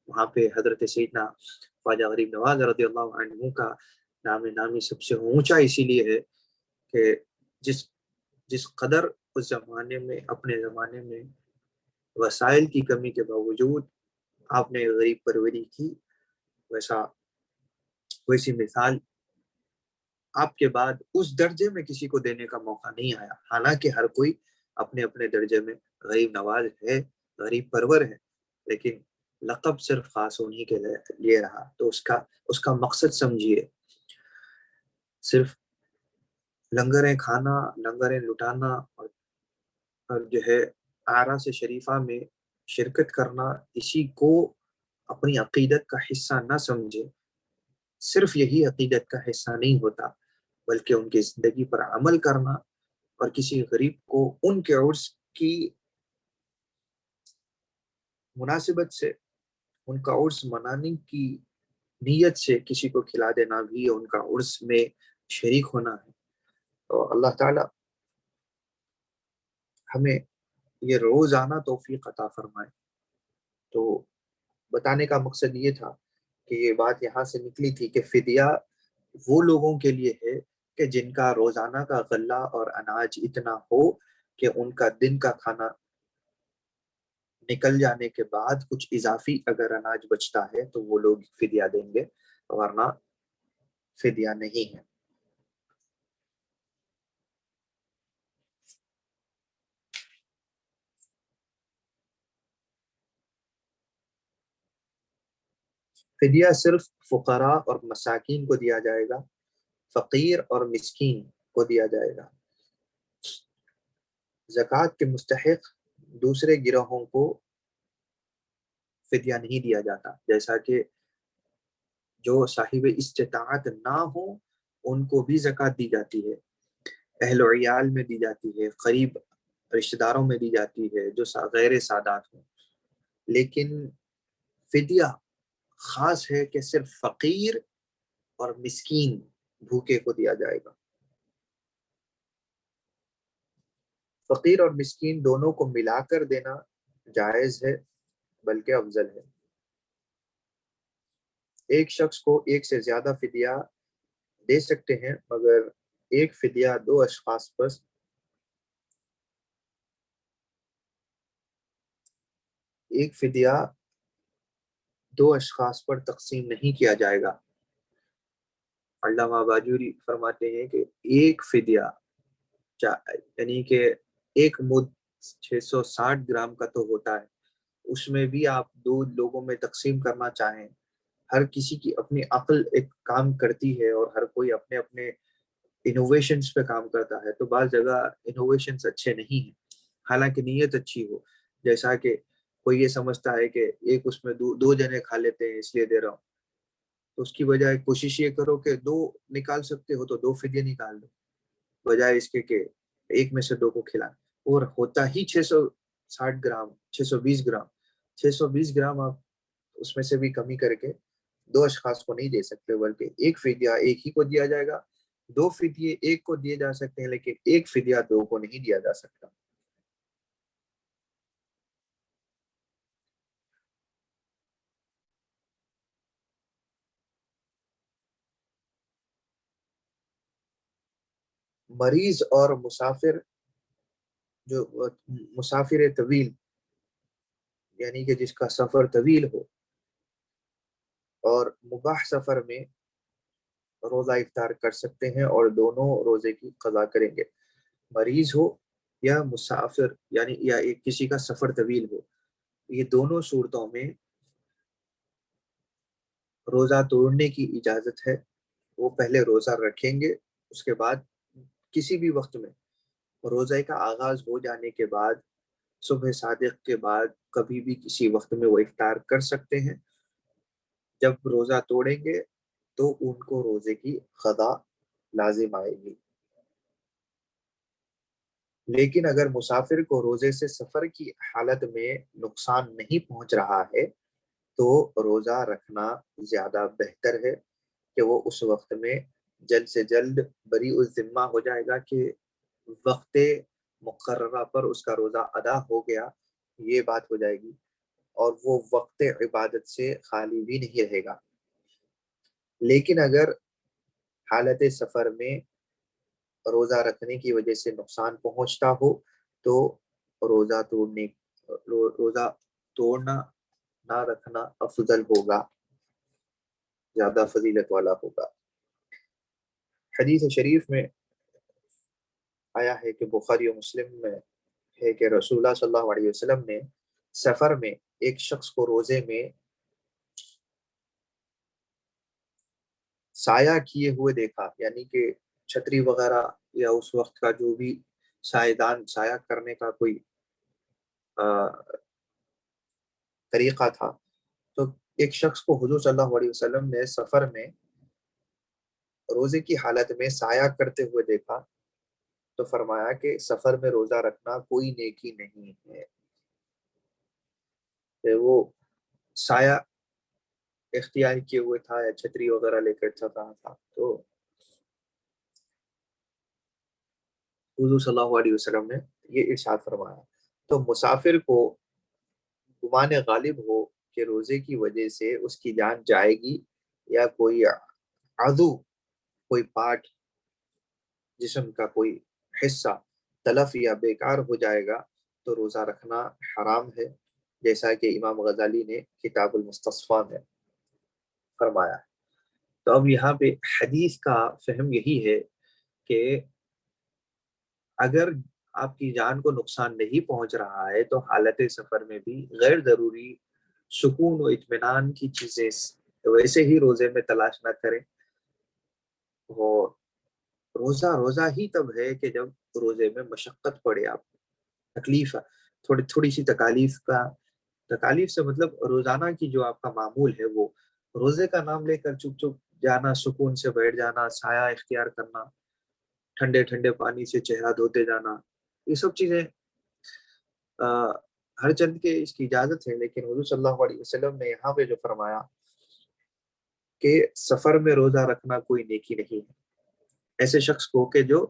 Speaker 3: وہاں پہ حضرت سیدنا خواجہ غریب نواز رضی اللہ عنہ کا نام نامی سب سے اونچا اسی لیے ہے کہ جس قدر اس زمانے میں، اپنے زمانے میں وسائل کی کمی کے باوجود آپ نے غریب پروری کی، ویسی مثال آپ کے بعد اس درجے میں کسی کو دینے کا موقع نہیں آیا. حالانکہ ہر کوئی اپنے اپنے درجے میں غریب نواز ہے، غریب پرور ہے، لیکن لقب صرف خاص انہی کے لیے رہا. تو اس کا مقصد سمجھیے، صرف لنگریں کھانا، لنگریں لٹانا اور جو ہے اعراس شریفہ میں شرکت کرنا، اسی کو اپنی عقیدت کا حصہ نہ سمجھے. صرف یہی عقیدت کا حصہ نہیں ہوتا، بلکہ ان کی زندگی پر عمل کرنا اور کسی غریب کو ان کے عرس کی مناسبت سے، ان کا عرس منانے کی نیت سے کسی کو کھلا دینا بھی ان کا عرس میں شریک ہونا ہے. تو اللہ تعالیٰ ہمیں یہ روزانہ توفیق عطا فرمائے. تو بتانے کا مقصد یہ تھا کہ یہ بات یہاں سے نکلی تھی کہ فدیہ وہ لوگوں کے لیے ہے کہ جن کا روزانہ کا غلہ اور اناج اتنا ہو کہ ان کا دن کا کھانا نکل جانے کے بعد کچھ اضافی اگر اناج بچتا ہے تو وہ لوگ فدیہ دیں گے، ورنہ فدیہ نہیں ہے. فدیہ صرف فقراء اور مساکین کو دیا جائے گا، فقیر اور مسکین کو دیا جائے گا. زکوٰۃ کے مستحق دوسرے گروہوں کو فدیہ نہیں دیا جاتا، جیسا کہ جو صاحب استطاعت نہ ہو ان کو بھی زکوٰۃ دی جاتی ہے، اہل و عیال میں دی جاتی ہے، قریب رشتہ داروں میں دی جاتی ہے جو غیر سادات ہوں، لیکن فدیہ خاص ہے کہ صرف فقیر اور مسکین بھوکے کو دیا جائے گا۔ فقیر اور مسکین دونوں کو ملا کر دینا جائز ہے، بلکہ افضل ہے۔ ایک شخص کو ایک سے زیادہ فدیہ دے سکتے ہیں، مگر ایک فدیہ دو اشخاص پر تقسیم نہیں کیا جائے گا۔ علامہ باجوری فرماتے ہیں کہ ایک فدیہ یعنی کہ ایک مد 660 گرام کا تو ہوتا ہے، اس میں بھی آپ دو لوگوں میں تقسیم کرنا چاہیں، ہر کسی کی اپنی عقل ایک کام کرتی ہے اور ہر کوئی اپنے اپنے انوویشنز پہ کام کرتا ہے، تو بعض جگہ انوویشنز اچھے نہیں ہیں حالانکہ نیت اچھی ہو، جیسا کہ کوئی یہ سمجھتا ہے کہ ایک اس میں دو جنے کھا لیتے ہیں اس لیے دے رہا ہوں، تو اس کی بجائے کوشش یہ کرو کہ دو نکال سکتے ہو تو دو فدیے نکال دو، بجائے اس کے کہ ایک میں سے دو کو کھلائیں، اور ہوتا ہی 660 گرام 620 گرام 620 گرام آپ اس میں سے بھی کمی کر کے دو اشخاص کو نہیں دے سکتے، بلکہ ایک فدیہ ایک ہی کو دیا جائے گا، دو فدیے ایک کو دیے جا سکتے ہیں لیکن ایک فدیہ دو کو نہیں دیا جا سکتا۔ مریض اور مسافر، جو مسافر طویل یعنی کہ جس کا سفر طویل ہو اور مباح سفر میں روزہ افطار کر سکتے ہیں اور دونوں روزے کی قضا کریں گے۔ مریض ہو یا مسافر یعنی یا ایک کسی کا سفر طویل ہو، یہ دونوں صورتوں میں روزہ توڑنے کی اجازت ہے۔ وہ پہلے روزہ رکھیں گے، اس کے بعد کسی بھی وقت میں روزے کا آغاز ہو جانے کے بعد صبح صادق کے بعد کبھی بھی کسی وقت میں وہ افطار کر سکتے ہیں۔ جب روزہ توڑیں گے تو ان کو روزے کی قضا لازم آئے گی، لیکن اگر مسافر کو روزے سے سفر کی حالت میں نقصان نہیں پہنچ رہا ہے تو روزہ رکھنا زیادہ بہتر ہے کہ وہ اس وقت میں جلد سے جلد بری الذمہ ہو جائے گا کہ وقت مقررہ پر اس کا روزہ ادا ہو گیا، یہ بات ہو جائے گی، اور وہ وقت عبادت سے خالی بھی نہیں رہے گا۔ لیکن اگر حالت سفر میں روزہ رکھنے کی وجہ سے نقصان پہنچتا ہو تو روزہ توڑنا نہ رکھنا افضل ہوگا، زیادہ فضیلت والا ہوگا۔ حدیث شریف میں آیا ہے کہ بخاری و مسلم میں ہے کہ رسول اللہ صلی اللہ علیہ وسلم نے سفر میں ایک شخص کو روزے میں سایہ کیے ہوئے دیکھا، یعنی کہ چھتری وغیرہ یا اس وقت کا جو بھی سایہ کرنے کا کوئی طریقہ تھا، تو ایک شخص کو حضور صلی اللہ علیہ وسلم نے سفر میں روزے کی حالت میں سایہ کرتے ہوئے دیکھا، تو فرمایا کہ سفر میں روزہ رکھنا کوئی نیکی نہیں ہے۔ وہ سایہ اختیار کیے ہوئے تھا یا چھتری وغیرہ لے کر چل رہا تھا، تو حضور صلی اللہ علیہ وسلم نے یہ ارشاد فرمایا۔ تو مسافر کو گمان غالب ہو کہ روزے کی وجہ سے اس کی جان جائے گی یا کوئی عضو، کوئی پارٹ جسم کا کوئی حصہ تلف یا بیکار ہو جائے گا تو روزہ رکھنا حرام ہے، جیسا کہ امام غزالی نے کتاب المستصفیٰ میں فرمایا۔ تو اب یہاں پہ حدیث کا فہم یہی ہے کہ اگر آپ کی جان کو نقصان نہیں پہنچ رہا ہے تو حالت سفر میں بھی غیر ضروری سکون و اطمینان کی چیزیں ویسے ہی روزے میں تلاش نہ کریں۔ وہ روزہ ہی تب ہے کہ جب روزے میں مشقت پڑے، آپ کو تکلیف تھوڑی سی تکالیف سے مطلب روزانہ کی جو آپ کا معمول ہے وہ روزے کا نام لے کر چپ چپ جانا، سکون سے بیٹھ جانا، سایہ اختیار کرنا، ٹھنڈے ٹھنڈے پانی سے چہرہ دھوتے جانا، یہ سب چیزیں ہر چند کے اس کی اجازت ہے، لیکن حضور صلی اللہ علیہ وسلم نے یہاں پہ جو فرمایا کہ سفر میں روزہ رکھنا کوئی نیکی نہیں ہے. ایسے شخص کو کہ جو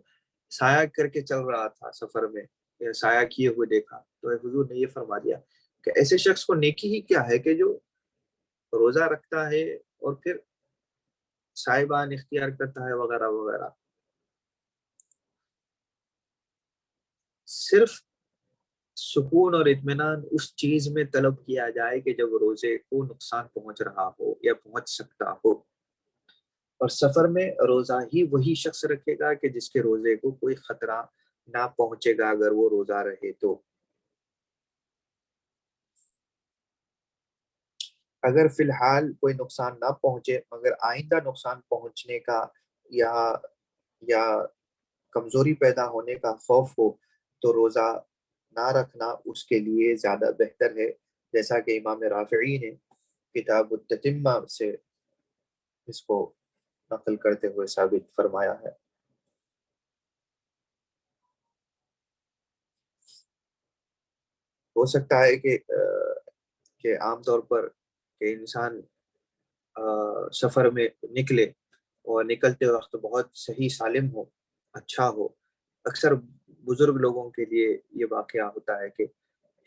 Speaker 3: سایہ کر کے چل رہا تھا سفر میں، یا سایہ کیے ہوئے دیکھا، تو حضور نے یہ فرما دیا کہ ایسے شخص کو نیکی ہی کیا ہے کہ جو روزہ رکھتا ہے اور پھر سائبان اختیار کرتا ہے وغیرہ وغیرہ. صرف سکون اور اطمینان اس چیز میں طلب کیا جائے کہ جب روزے کو نقصان پہنچ رہا ہو یا پہنچ سکتا ہو. اور سفر میں روزہ ہی وہی شخص رکھے گا کہ جس کے روزے کو کوئی خطرہ نہ پہنچے گا اگر وہ روزہ رہے تو. اگر فی الحال کوئی نقصان نہ پہنچے مگر آئندہ نقصان پہنچنے کا یا کمزوری پیدا ہونے کا خوف ہو تو روزہ نہ رکھنا اس کے لیے زیادہ بہتر ہے، جیسا کہ امام رافعی نے کتاب التتمہ سے اس کو نقل کرتے ہوئے ثابت فرمایا ہے. ہو سکتا ہے کہ عام طور پر کہ انسان سفر میں نکلے اور نکلتے وقت بہت صحیح سالم ہو، اچھا ہو. اکثر بزرگ لوگوں کے لیے یہ واقعہ ہوتا ہے کہ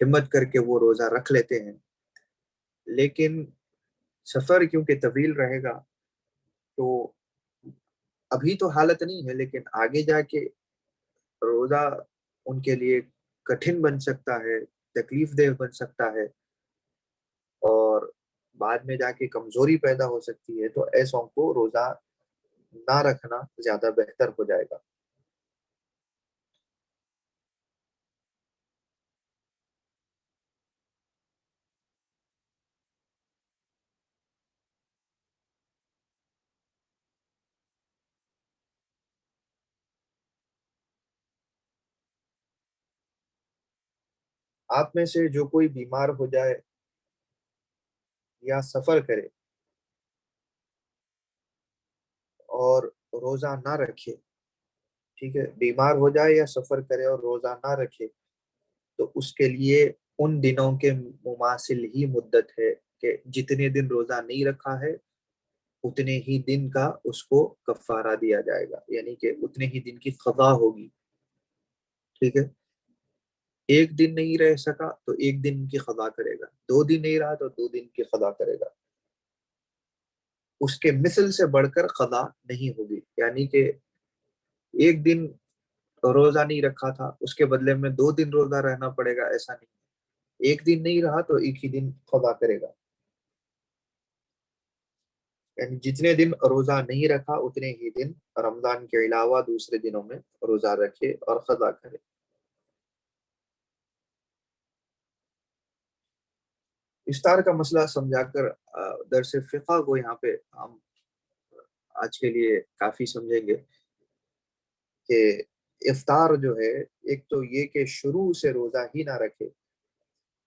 Speaker 3: ہمت کر کے وہ روزہ رکھ لیتے ہیں، لیکن سفر کیونکہ طویل رہے گا تو ابھی تو حالت نہیں ہے، لیکن آگے جا کے روزہ ان کے لیے کٹھن بن سکتا ہے، تکلیف دہ بن سکتا ہے، اور بعد میں جا کے کمزوری پیدا ہو سکتی ہے. تو ایسوں کو روزہ نہ رکھنا زیادہ بہتر ہو جائے گا. آپ میں سے جو کوئی بیمار ہو جائے یا سفر کرے اور روزہ نہ رکھے، ٹھیک ہے، بیمار ہو جائے یا سفر کرے اور روزہ نہ رکھے، تو اس کے لیے ان دنوں کے مماثل ہی مدت ہے کہ جتنے دن روزہ نہیں رکھا ہے اتنے ہی دن کا اس کو کفارہ دیا جائے گا، یعنی کہ اتنے ہی دن کی قضا ہوگی. ٹھیک ہے، ایک دن نہیں رہ سکا تو ایک دن کی قضا کرے گا، 2 دن نہیں رہا تو 2 دن کی قضا کرے گا. اس کے مثل سے بڑھ کر قضا نہیں ہوگی، یعنی کہ ایک دن روزہ نہیں رکھا تھا اس کے بدلے میں 2 دن روزہ رہنا پڑے گا، ایسا نہیں. ایک دن نہیں رہا تو ایک ہی دن قضا کرے گا، یعنی جتنے دن روزہ نہیں رکھا اتنے ہی دن رمضان کے علاوہ دوسرے دنوں میں روزہ رکھے اور قضا کرے. افطار کا مسئلہ سمجھا کر درس فقہ کو یہاں پہ ہم آج کے لیے کافی سمجھیں گے کہ افطار جو ہے، ایک تو یہ کہ شروع سے روزہ ہی نہ رکھے.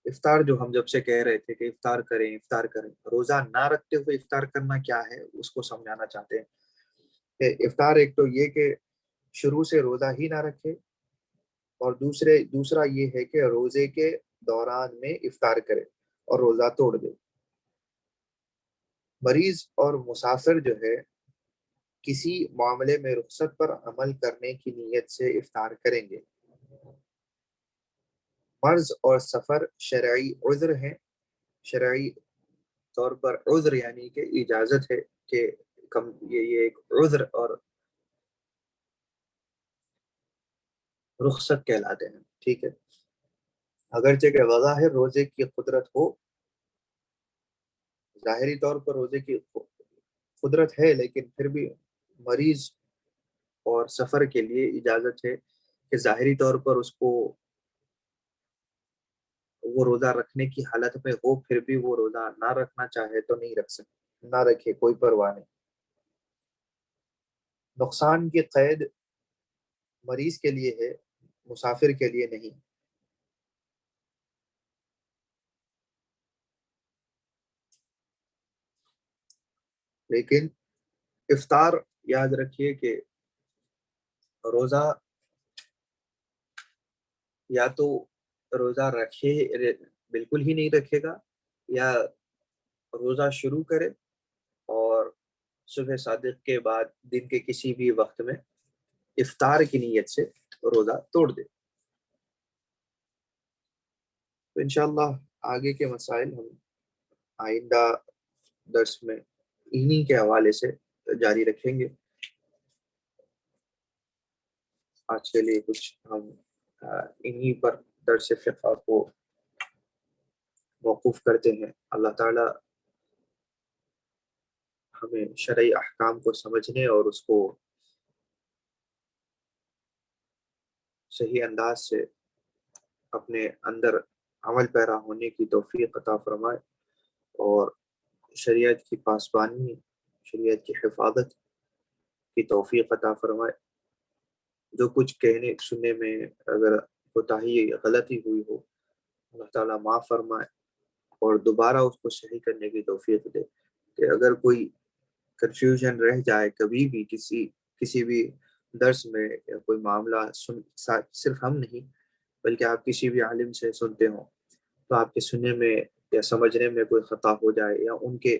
Speaker 3: افطار جو ہم جب سے کہہ رہے تھے کہ افطار کریں، روزہ نہ رکھتے ہوئے افطار کرنا کیا ہے اس کو سمجھانا چاہتے ہیں. کہ افطار ایک تو یہ کہ شروع سے روزہ ہی نہ رکھے، اور دوسرا یہ ہے کہ روزے کے دوران میں افطار کرے اور روزہ توڑ دے. مریض اور مسافر جو ہے کسی معاملے میں رخصت پر عمل کرنے کی نیت سے افطار کریں گے. مرض اور سفر شرعی عذر ہیں، شرعی طور پر عذر یعنی کہ اجازت ہے کہ یہ ایک عذر اور رخصت کہلاتے ہیں. ٹھیک ہے، اگرچہ کہ بظاہر روزے کی قدرت ہو، ظاہری طور پر روزے کی قدرت ہے، لیکن پھر بھی مریض اور سفر کے لیے اجازت ہے کہ ظاہری طور پر اس کو وہ روزہ رکھنے کی حالت میں ہو، پھر بھی وہ روزہ نہ رکھنا چاہے تو نہیں رکھ سکتے، نہ رکھے، کوئی پرواہ نہیں. نقصان کی قید مریض کے لیے ہے، مسافر کے لیے نہیں. لیکن افطار یاد رکھیے کہ روزہ یا تو روزہ بالکل ہی نہیں رکھے گا، یا روزہ شروع کرے اور صبح صادق کے بعد دن کے کسی بھی وقت میں افطار کی نیت سے روزہ توڑ دے۔ تو انشاءاللہ آگے کے مسائل ہم آئندہ درس میں انہی کے حوالے سے جاری رکھیں گے۔ آج کے لیے کچھ ہم انہی پر درس فقہ کو موقوف کرتے ہیں۔ اللہ تعالی ہمیں شرعی احکام کو سمجھنے اور اس کو صحیح انداز سے اپنے اندر عمل پیرا ہونے کی توفیق عطا فرمائے، اور شریعت کی پاسبانی، شریعت کی حفاظت کی توفیق عطا فرمائے۔ جو کچھ کہنے سننے میں اگر کوتاہی غلطی ہوئی ہو، اللہ تعالیٰ معاف فرمائے اور دوبارہ اس کو صحیح کرنے کی توفیق دے۔ کہ اگر کوئی کنفیوژن رہ جائے کبھی بھی کسی بھی درس میں، یا کوئی معاملہ صرف ہم نہیں بلکہ آپ کسی بھی عالم سے سنتے ہوں، تو آپ کے سننے میں یا سمجھنے میں کوئی خطا ہو جائے، یا ان کے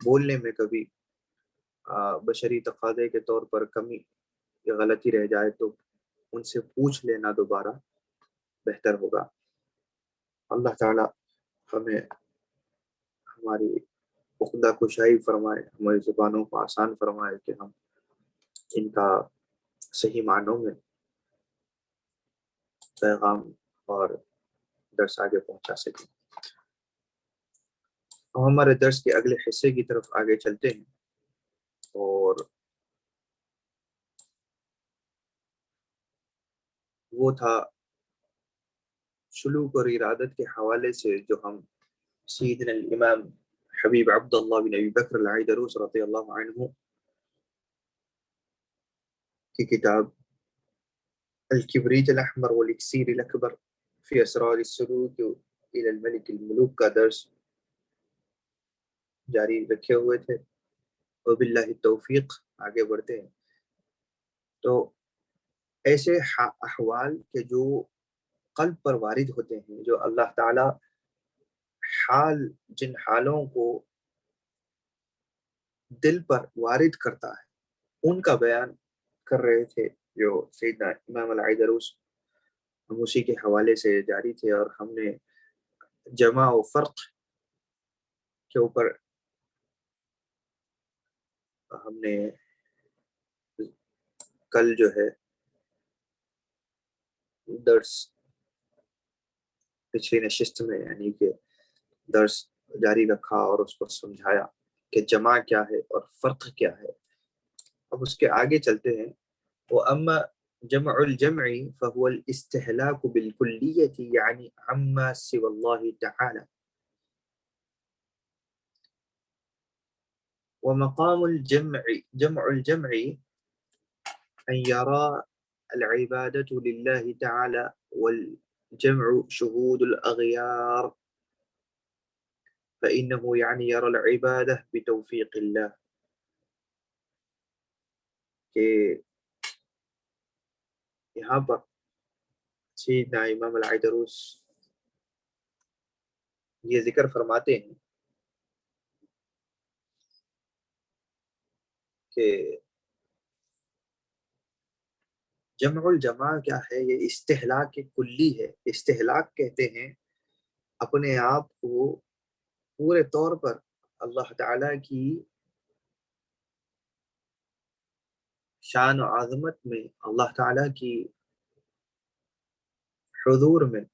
Speaker 3: بولنے میں کبھی بشری تقاضے کے طور پر کمی یا غلطی رہ جائے، تو ان سے پوچھ لینا دوبارہ بہتر ہوگا۔ اللہ تعالی ہمیں ہماری عقدہ کشائی فرمائے، ہماری زبانوں کو آسان فرمائے کہ ہم ان کا صحیح معنوں میں پیغام اور درس آگے پہنچا سکیں۔ ہم ہمارے درس کے اگلے حصے کی طرف آگے چلتے ہیں، اور وہ تھا سلوک اور ارادت کے حوالے سے، جو ہم سیدنا الامام حبیب عبداللہ بن ابی بکر العیدروس رضی اللہ عنہ کی کتاب الکبریت الاحمر والاکسیر الاکبر فی اسرار السلوک الی الملک الملوک کا درس جاری رکھے ہوئے تھے۔ وباللہ التوفیق آگے بڑھتے ہیں۔ تو ایسے احوال کے جو قلب پر وارد ہوتے ہیں، جو اللہ تعالی جن حالوں کو دل پر وارد کرتا ہے ان کا بیان کر رہے تھے، جو سیدنا امام العیدروس ہم اسی کے حوالے سے جاری تھے، اور ہم نے جمع و فرق کے اوپر ہم نے کل جو ہے درس پچھلی نشست میں یعنی کہ درس جاری رکھا اور اس کو سمجھایا کہ جمع کیا ہے اور فرق کیا ہے۔ اب اس کے آگے چلتے ہیں۔ وَأَمَّا جَمْعُ الْجَمْعِ فَهُوَ الْإِسْتِحْلَاقُ بِالْكُلِّيَّةِ يَعْنِي عَمَّا سِوَى اللَّهِ تَعَالَى وَمَقَامُ جمع الجمع أن يرى العبادة لله تعالى، والجمع شهود الأغيار، فإنه يعني يرى العبادة بتوفيق الله۔ کہ یہاں پر سیدنا امام العیدروس یہ ذکر فرماتے ہیں کہ جمع الجمع کیا ہے؟ یہ استحلاق کلی ہے۔ استحلاق کہتے ہیں اپنے آپ کو پورے طور پر اللہ تعالی کی شان و عظمت میں، اللہ تعالی کی حضور میں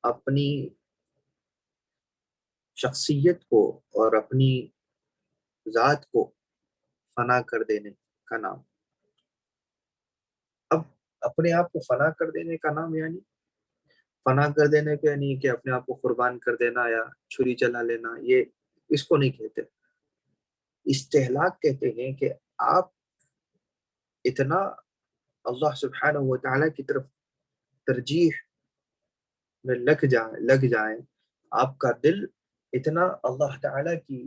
Speaker 3: اپنی شخصیت کو اور اپنی ذات کو فنا کر دینے کا نام۔ اب اپنے آپ کو فنا کر دینے کا نام یعنی فنا کر دینے کا یعنی کہ اپنے آپ کو قربان کر دینا یا چھری چلا لینا، یہ اس کو نہیں کہتے۔ استحلاق کہتے ہیں کہ آپ اتنا اللہ سبحانہ و تعالیٰ کی طرف ترجیح میں لگ جائیں، آپ کا دل اتنا اللہ تعالیٰ کی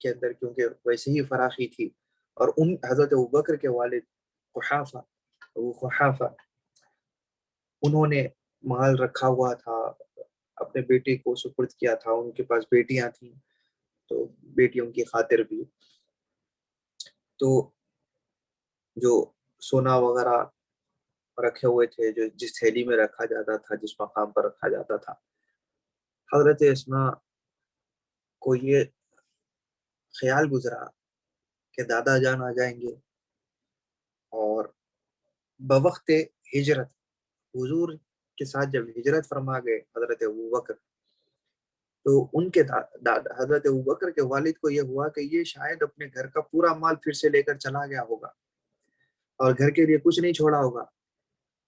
Speaker 3: کے اندر کیونکہ ویسے ہی فراخی تھی، اور ان حضرت ابوبکر کے والد ابو قحافہ انہوں نے مال رکھا ہوا تھا، اپنے بیٹے کو سپرد کیا تھا، ان کے پاس بیٹیاں تھیں تو بیٹیوں کی خاطر بھی تو جو سونا وغیرہ رکھے ہوئے تھے، جو جس تھیلی میں رکھا جاتا تھا، جس مقام پر رکھا جاتا تھا، حضرت اسماء کو یہ خیال گزرا کہ دادا جان آ جائیں گے، اور بوقت ہجرت حضور کے ساتھ جب ہجرت فرما گئے حضرت ابوبکر، تو ان کے حضرت ابوبکر کے والد کو یہ ہوا کہ یہ شاید اپنے گھر کا پورا مال پھر سے لے کر چلا گیا ہوگا اور گھر کے لیے کچھ نہیں چھوڑا ہوگا.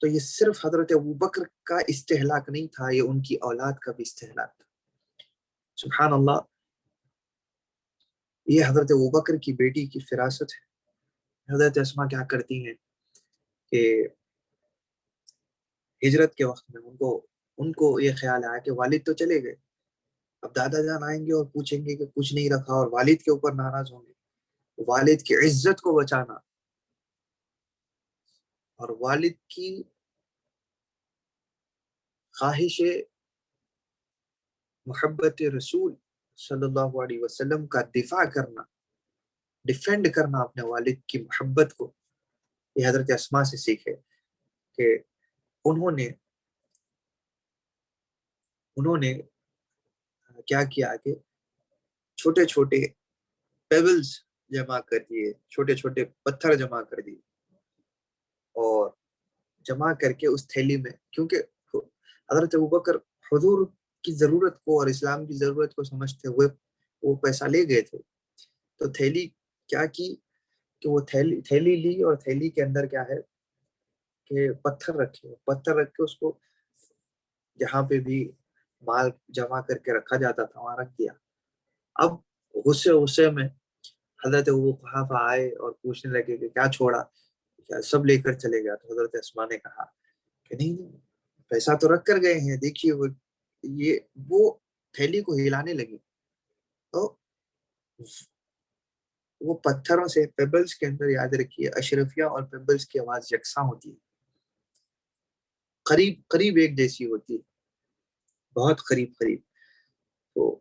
Speaker 3: تو یہ صرف حضرت ابوبکر کا استہلاک نہیں تھا، یہ ان کی اولاد کا بھی استہلاک تھا. سبحان اللہ، یہ حضرت ابوبکر کی بیٹی کی فراست ہے. حضرت اسماء کیا کرتی ہیں کہ ہجرت کے وقت میں ان کو یہ خیال آیا کہ والد تو چلے گئے، اب دادا جان آئیں گے اور پوچھیں گے کہ کچھ نہیں رکھا، اور والد کے اوپر ناراض ہوں گے. والد کی عزت کو بچانا اور والد کی خواہش محبت رسول صلی اللہ علیہ وسلم کا دفاع کرنا، ڈیفینڈ کرنا اپنے والد کی محبت کو، یہ حضرت اسماء سے سیکھے کہ انہوں نے کیا کیا کہ چھوٹے چھوٹے پیبلز جمع کر دیے، چھوٹے چھوٹے پتھر جمع کر دیے، اور جمع کر کے اس تھیلی میں، کیونکہ حضرت ابوبکر حضور کی ضرورت کو اور اسلام کی ضرورت کو سمجھتے ہوئے وہ پیسہ لے گئے تھے، تو تھیلی کیا کی کہ وہ تھیلی لی، اور تھیلی کے اندر کیا ہے کہ پتھر رکھ کے اس کو جہاں پہ بھی مال جمع کر کے رکھا جاتا تھا وہاں رکھ دیا. اب غصے میں حضرت ابو قحافہ آئے اور پوچھنے لگے کہ کیا چھوڑا، کیا سب لے کر چلے گیا؟ تو حضرت اسماء نے کہا کہ نہیں، پیسہ تو رکھ کر گئے ہیں. دیکھیے وہ تھیلی کو ہلانے لگی تو وہ پتھروں سے، پیبلز کے اندر یاد رکھیے اشرفیہ اور پیبلز کی آواز یکساں ہوتی ہے، قریب ایک جیسی ہوتی ہے، بہت قریب. تو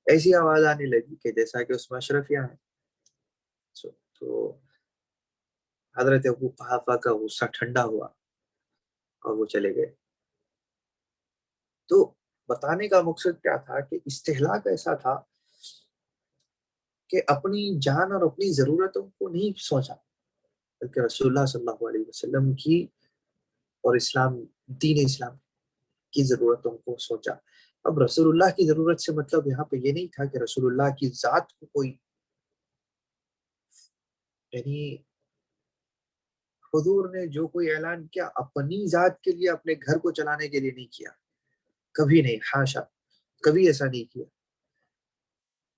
Speaker 3: ایسی آواز آنے لگی کہ جیسا کہ اس میں اشرفیہ ہیں. تو حضرت ابو قحافہ کا غصہ ٹھنڈا ہوا اور وہ چلے گئے. تو بتانے کا مقصد کیا تھا کہ استہلاک ایسا تھا کہ اپنی جان اور اپنی ضرورتوں کو نہیں سوچا، بلکہ رسول اللہ صلی اللہ علیہ وسلم کی اور دین اسلام کی ضرورتوں کو سوچا. اب رسول اللہ کی ضرورت سے مطلب یہاں پہ یہ نہیں تھا کہ رسول اللہ کی ذات کو کوئی، یعنی حضور نے جو کوئی اعلان کیا اپنی ذات کے لیے، اپنے گھر کو چلانے کے لیے نہیں کیا، کبھی نہیں، حاشا، کبھی ایسا نہیں کیا.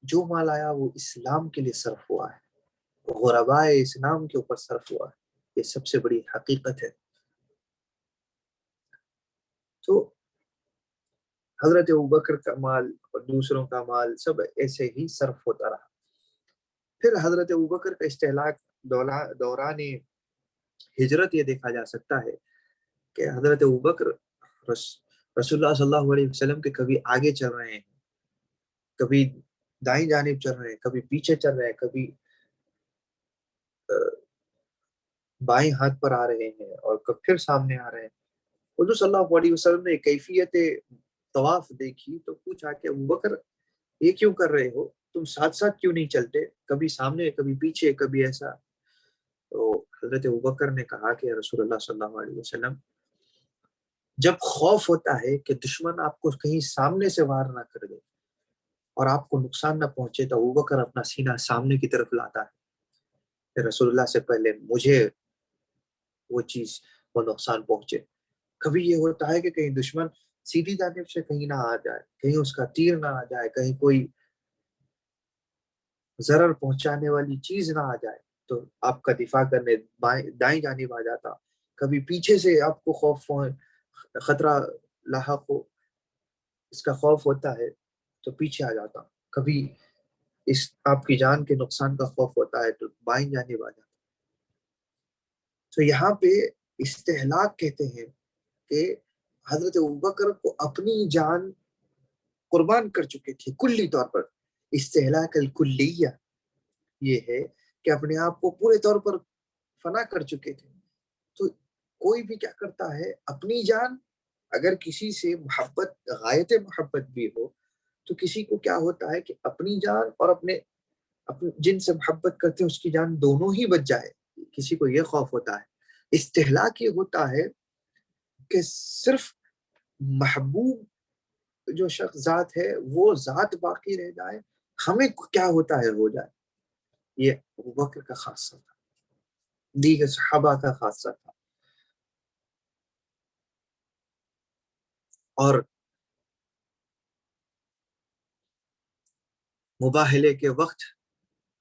Speaker 3: جو مال آیا وہ اسلام کے لیے صرف ہوا ہے، غربائے اسلام کے اوپر صرف ہوا ہے. یہ سب سے بڑی حقیقت ہے. تو حضرت ابوبکر کا مال اور دوسروں کا مال سب ایسے ہی صرف ہوتا رہا. پھر حضرت ابوبکر کا استہلاک دوران ہجرت یہ دیکھا جا سکتا ہے کہ حضرت ابوبکر رسول اللہ صلی اللہ علیہ وسلم کے کبھی آگے چل رہے ہیں، کبھی دائیں جانب چل رہے ہیں، کبھی پیچھے چل رہے ہیں، کبھی بائیں ہاتھ پر آ رہے ہیں اور پھر سامنے آ رہے ہیں. حضور صلی اللہ علیہ وسلم نے کیفیت طواف دیکھی تو پوچھا کہ ابوبکر یہ کیوں کر رہے ہو، تم ساتھ ساتھ کیوں نہیں چلتے، کبھی سامنے کبھی پیچھے کبھی ایسا. تو حضرت ابوبکر نے کہا کہ رسول اللہ صلی اللہ علیہ وسلم، جب خوف ہوتا ہے کہ دشمن آپ کو کہیں سامنے سے وار نہ کر دے اور آپ کو نقصان نہ پہنچے، تو ابوبکر اپنا سینہ سامنے کی طرف لاتا ہے کہ رسول اللہ سے پہلے مجھے وہ نقصان پہنچے. کبھی یہ ہوتا ہے کہ کہیں دشمن سیدھی جانب سے کہیں نہ آ جائے، کہیں اس کا تیر نہ آ جائے، کہیں کوئی ضرر پہنچانے والی چیز نہ آ جائے، تو آپ کا دفاع کرنے دائیں جانب آ جاتا. کبھی پیچھے سے آپ کو خطرہ لاحق ہو، اس کا خوف ہوتا ہے تو پیچھے آ جاتا. کبھی اس آپ کی جان کے نقصان کا خوف ہوتا ہے تو بائیں جانب آ جاتا ہے۔ تو یہاں پہ استہلاک کہتے ہیں کہ حضرت ابوبکر کو اپنی جان قربان کر چکے تھے کلی طور پر۔ استہلاک الکلیہ یہ ہے کہ اپنے آپ کو پورے طور پر فنا کر چکے تھے۔ تو کوئی بھی کیا کرتا ہے اپنی جان، اگر کسی سے محبت غایت محبت بھی ہو تو کسی کو کیا ہوتا ہے کہ اپنی جان اور اپنے جن سے محبت کرتے ہیں اس کی جان دونوں ہی بچ جائے، کسی کو یہ خوف ہوتا ہے۔ استہلاک یہ ہوتا ہے کہ صرف محبوب جو شخص ذات ہے وہ ذات باقی رہ جائے، ہمیں کیا ہوتا ہے ہو جائے۔ یہ ابوبکر کا خاصہ تھا، دیگر صحابہ کا خاصہ تھا۔ اور مباہلے کے وقت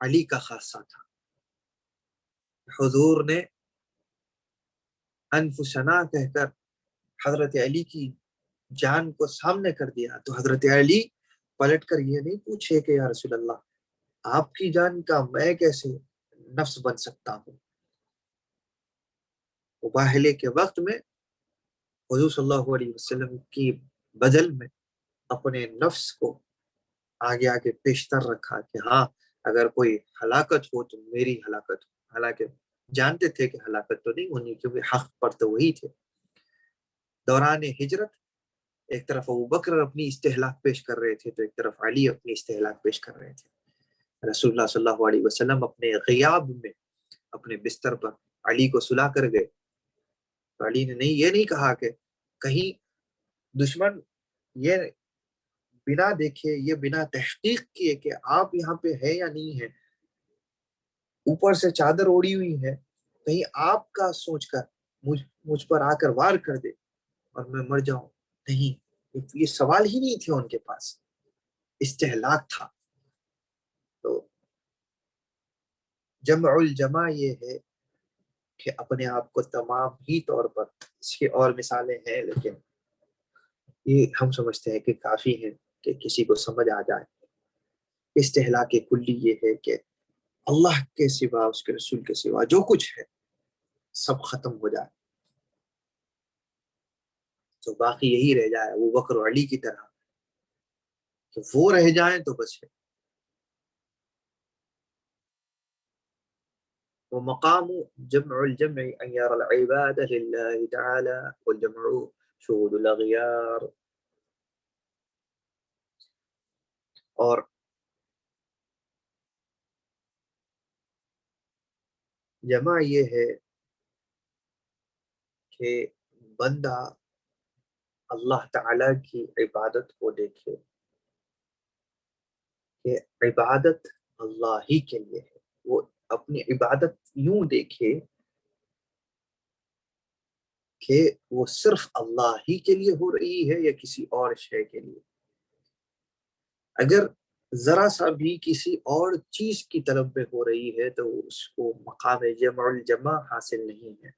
Speaker 3: علی کا خاصہ تھا۔ حضور نے انفسنا کہہ کر حضرت علی کی جان کو سامنے کر دیا تو حضرت علی پلٹ کر یہ نہیں پوچھے کہ یا رسول اللہ آپ کی جان کا میں کیسے نفس بن سکتا ہوں۔ مباہلے کے وقت میں حضور صلی اللہ علیہ وسلم کی بدل میں اپنے نفس کو آگے آگے پیشتر رکھا کہ ہاں اگر کوئی ہلاکت ہو تو میری ہلاکت ہو۔ حالانکہ جانتے تھے کہ ہلاکت تو نہیں ہونی کیونکہ حق پر تو وہی تھے۔ دوران ہجرت ایک طرف ابوبکر اپنی استہلاک پیش کر رہے تھے تو ایک طرف علی اپنی استہلاک پیش کر رہے تھے۔ رسول اللہ صلی اللہ علیہ وسلم اپنے غیاب میں اپنے بستر پر علی کو سلا کر گئے تو علی نے یہ نہیں کہا کہ کہیں دشمن یہ بنا دیکھے، یہ بنا تحقیق کیے کہ آپ یہاں پہ ہے یا نہیں ہے، اوپر سے چادر اوڑی ہوئی ہے، کہیں آپ کا سوچ کر مجھ پر آ کر وار کر دے اور میں مر جاؤں۔ نہیں، یہ سوال ہی نہیں تھے ان کے پاس، استہلاک تھا۔ تو جمع الجمع یہ ہے کہ اپنے آپ کو تمام ہی طور پر، اس کی اور مثالیں ہیں لیکن یہ ہم سمجھتے ہیں کہ کافی ہیں کہ کسی کو سمجھ آ جائے۔ استہلاک کلی یہ ہے کہ اللہ کے سوا، اس کے رسول کے سوا جو کچھ ہے سب ختم ہو جائے تو باقی یہی رہ جائے ابوبکر و علی کی طرح کہ وہ رہ جائیں تو بس ہے۔ ومقام جمع الجمع ان يرى العبادة لله تعالى والجمع شهود الاغيار۔ اور جمع یہ ہے کہ بندہ اللہ تعالی کی عبادت کو دیکھے کہ عبادت اللہ ہی کے لیے ہے، وہ اپنی عبادت یوں دیکھے کہ وہ صرف اللہ ہی کے لیے ہو رہی ہے یا کسی اور شے کے لیے۔ اگر ذرا سا بھی کسی اور چیز کی طلب میں ہو رہی ہے تو اس کو مقام جمع الجمع حاصل نہیں ہے۔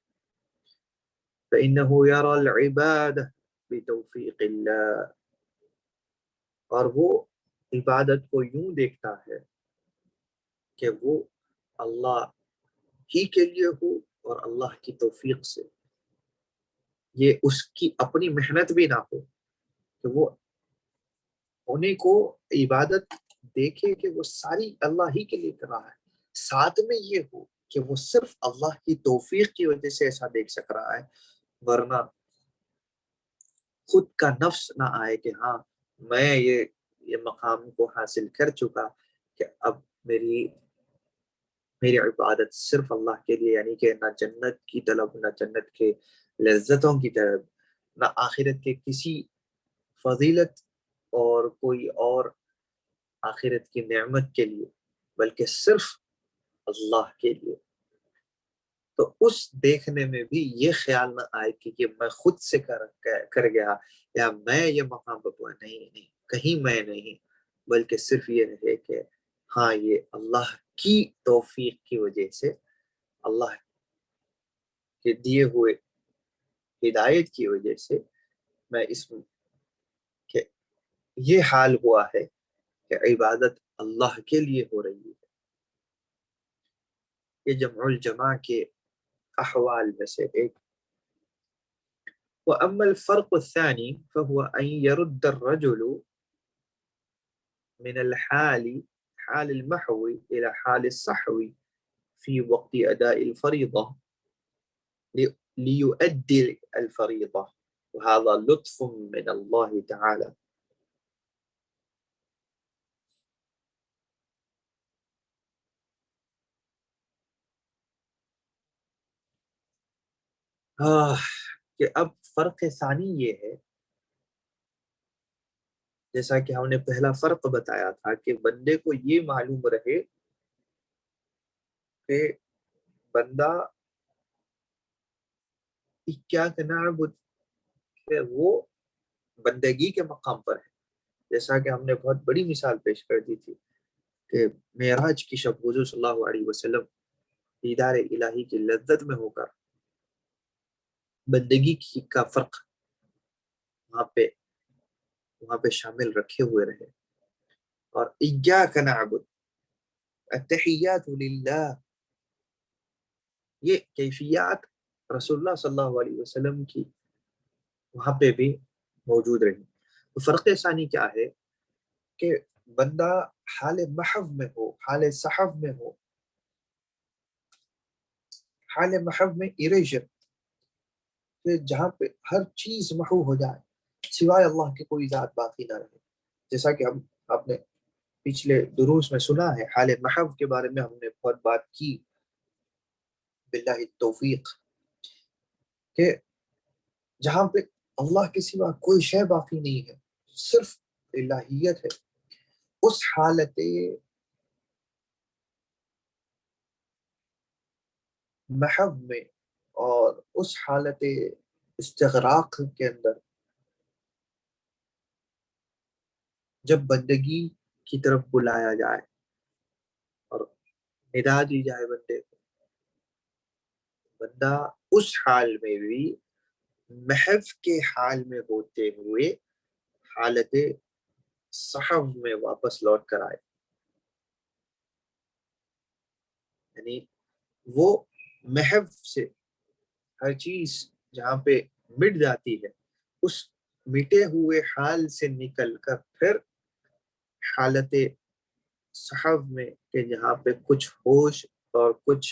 Speaker 3: فَإِنَّهُ يَرَى الْعِبَادَةَ بِتَوْفِيقِ اللَّهِ، اور وہ عبادت کو یوں دیکھتا ہے کہ وہ اللہ ہی کے لیے ہو اور اللہ کی توفیق سے، یہ اس کی اپنی محنت بھی نہ ہو کہ وہ ہونے کو عبادت دیکھے کہ وہ ساری اللہ ہی کے لیے کر رہا ہے، ساتھ میں یہ ہو کہ وہ صرف اللہ کی توفیق کی وجہ سے ایسا دیکھ سک رہا ہے، ورنہ خود کا نفس نہ آئے کہ ہاں میں یہ مقام کو حاصل کر چکا کہ اب میری عبادت صرف اللہ کے لیے، یعنی کہ نہ جنت کی طلب، نہ جنت کے لذتوں کی طلب، نہ آخرت کے کسی فضیلت اور کوئی اور آخرت کی نعمت کے لیے، بلکہ صرف اللہ کے لیے۔ تو اس دیکھنے میں بھی یہ خیال نہ آئے کہ یہ میں خود سے کر گیا یا میں یہ مقام پر پہنچا، نہیں کہیں میں نہیں، بلکہ صرف یہ رہے کہ ہاں یہ اللہ کی توفیق کی وجہ سے، اللہ کے دیے ہوئے ہدایت کی وجہ سے میں اس کہ یہ حال ہوا ہے کہ عبادت اللہ کے لیے ہو رہی ہے. یہ جمع الجماع کے احوال میں سے ایک. وأما الفرق الثاني فهو أن يرد الرجل من حال المحو إلى حال الصحو في وقت أداء الفريضة ليؤدي الفريضة، وهذا لطف من الله تعالى. کہ اب فرق ثانی یہ ہے، جیسا کہ ہم نے پہلا فرق بتایا تھا کہ بندے کو یہ معلوم رہے کہ بندہ کیا نعبد کہ وہ بندگی کے مقام پر ہے. جیسا کہ ہم نے بہت بڑی مثال پیش کر دی تھی کہ معراج کی شب حضور صلی اللہ علیہ وسلم دیدار الہی کی لذت میں ہو کر بندگی کا فرق وہاں پہ شامل رکھے ہوئے رہے. اور ایاک نعبد، التحیات للہ، یہ کیفیات رسول اللہ صلی اللہ علیہ وسلم کی وہاں پہ بھی موجود رہی. تو فرق ثانی کیا ہے کہ بندہ حال محو میں ہو، حال صحو میں ہو. حال محو میں اریجر، جہاں پہ ہر چیز محو ہو جائے، سوائے اللہ کے کوئی ذات باقی نہ رہے. جیسا کہ آپ نے پچھلے دروس میں سنا ہے، حال محو کے بارے میں ہم نے بہت بات کی باللہ التوفیق، کہ جہاں پہ اللہ کے سوا کوئی شے باقی نہیں ہے، صرف الہیت ہے. اس حالت محو میں اور اس حالت استغراق کے اندر جب بندگی کی طرف بلایا جائے اور ندا دی جائے بندے کو، بندہ اس حال میں بھی محو کے حال میں ہوتے ہوئے حالت صحو میں واپس لوٹ کر آئے. یعنی وہ محو سے ہر چیز جہاں پہ مٹ جاتی ہے، اس مٹے ہوئے حال سے نکل کر پھر حالت صحو میں کہ جہاں پہ کچھ ہوش اور کچھ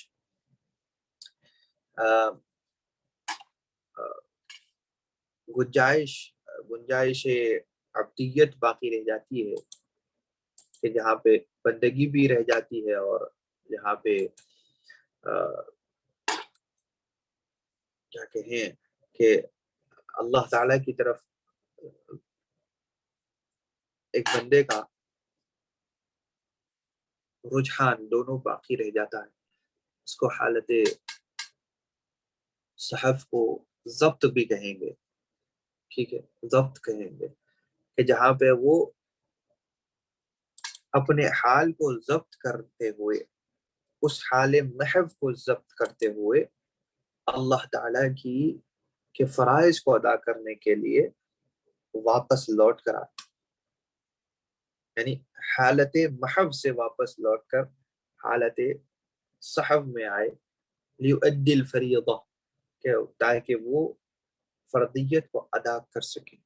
Speaker 3: گنجائش عبدیت باقی رہ جاتی ہے، کہ جہاں پہ بندگی بھی رہ جاتی ہے اور جہاں پہ کیا کہیں کہ اللہ تعالیٰ کی طرف ایک بندے کا رجحان دونوں باقی رہ جاتا ہے. اس کو حالت صحف کو ضبط بھی کہیں گے، ٹھیک ہے، ضبط کہیں گے، کہ جہاں پہ وہ اپنے حال کو ضبط کرتے ہوئے، اس حال محو کو ضبط کرتے ہوئے اللہ تعالیٰ کے فرائض کو ادا کرنے کے لیے واپس لوٹ کر آئے. یعنی حالت محو سے واپس لوٹ کر حالت صحو میں آئے، لیؤدی الفریضہ، تاکہ وہ فرضیت کو ادا کر سکے.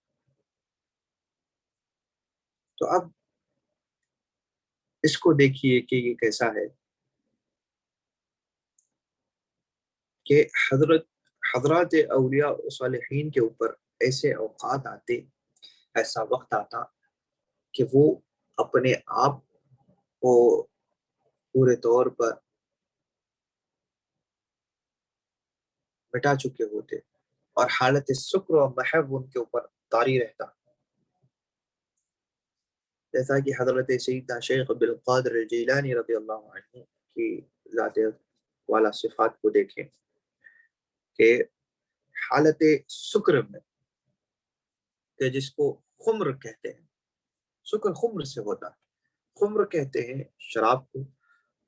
Speaker 3: تو اب اس کو دیکھیے کہ یہ کیسا ہے کہ حضرات اولیاء و صالحین کے اوپر ایسے اوقات آتے، ایسا وقت آتا کہ وہ اپنے آپ کو پورے طور پر مٹا چکے ہوتے اور حالت سکر و محو ان کے اوپر طاری رہتا. جیسا کہ حضرت سیدنا شیخ عبد القادر الجیلانی رضی اللہ عنہ کی ذات والا صفات کو دیکھیں کہ حالت سکر میں، کہ جس کو خمر کہتے ہیں، سکر خمر سے ہوتا ہے، خمر کہتے ہیں شراب کو.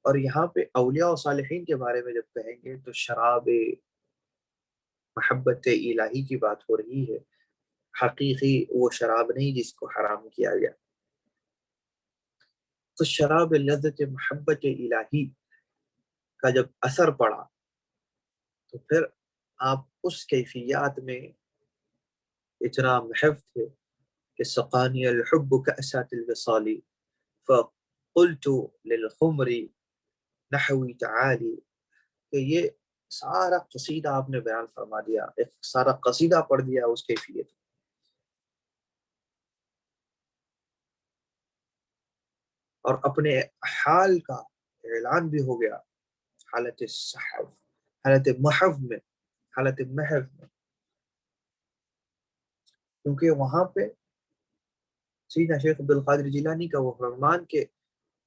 Speaker 3: اور یہاں پہ اولیاء و صالحین کے بارے میں جب کہیں گے تو شراب محبت الہی کی بات ہو رہی ہے، حقیقی وہ شراب نہیں جس کو حرام کیا گیا. تو شراب لذت محبت الہی کا جب اثر پڑا تو پھر آپ اس کیفیات میں اتنا محو تھے کہ سقانی الحب کأسات الوصال فقلت للخمر نحوی تعالی، کہ یہ سارا قصیدہ آپ نے بیان فرما دیا، ایک سارا قصیدہ پڑھ دیا اس کیفیت. اور اپنے حال کا اعلان بھی ہو گیا حالت صحو، حالت محو میں، حالت محو میں، کیونکہ وہاں پہ سیدنا شیخ عبدالقادر جیلانی کا وہ فرمان کہ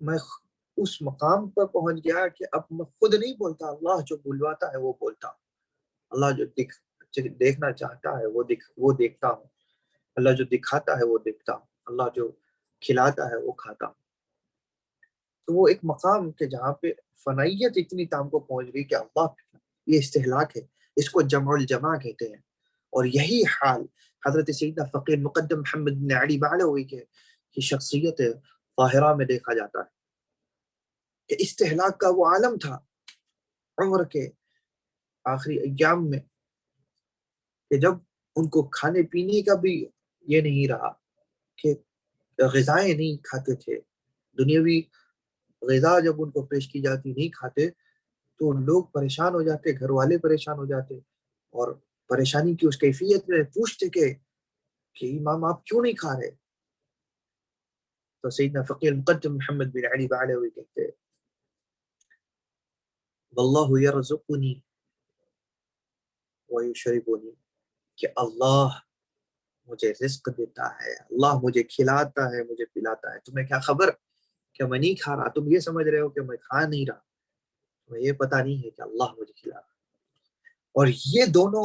Speaker 3: میں اس مقام پر پہنچ گیا کہ اب میں خود نہیں بولتا، اللہ جو بلواتا ہے وہ بولتا ہوں، اللہ جو دیکھنا چاہتا ہے وہ دیکھتا ہوں، اللہ جو دکھاتا ہے وہ دیکھتا ہوں، اللہ جو کھلاتا ہے وہ کھاتا ہوں. تو وہ ایک مقام کہ جہاں پہ فنائیت اتنی تام کو پہنچ گئی کہ اللہ، یہ استہلاک ہے، اس کو جمع الجمع کہتے ہیں. اور یہی حال حضرت سیدنا فقیر مقدم محمد بن علی بعلوی کی شخصیت طاہرہ میں دیکھا جاتا ہے کہ استہلاک کا وہ عالم تھا عمر کے آخری ایام میں، کہ جب ان کو کھانے پینے کا بھی یہ نہیں رہا، کہ غذائیں نہیں کھاتے تھے، دنیاوی غذا جب ان کو پیش کی جاتی نہیں کھاتے تو لوگ پریشان ہو جاتے، گھر والے پریشان ہو جاتے، اور پریشانی کی اس کیفیت میں پوچھتے کہ امام آپ کیوں نہیں کھا رہے؟ تو سیدنا فقیر مقدم محمد بن علی بعلوی کہتے واللہ یرزقنی ویشربنی، کہ اللہ مجھے رزق دیتا ہے، اللہ مجھے کھلاتا ہے، مجھے پلاتا ہے. تمہیں کیا خبر کہ میں نہیں کھا رہا؟ تم یہ سمجھ رہے ہو کہ میں کھا نہیں رہا، تمہیں یہ پتہ نہیں ہے کہ اللہ مجھے کھلا رہا. اور یہ دونوں،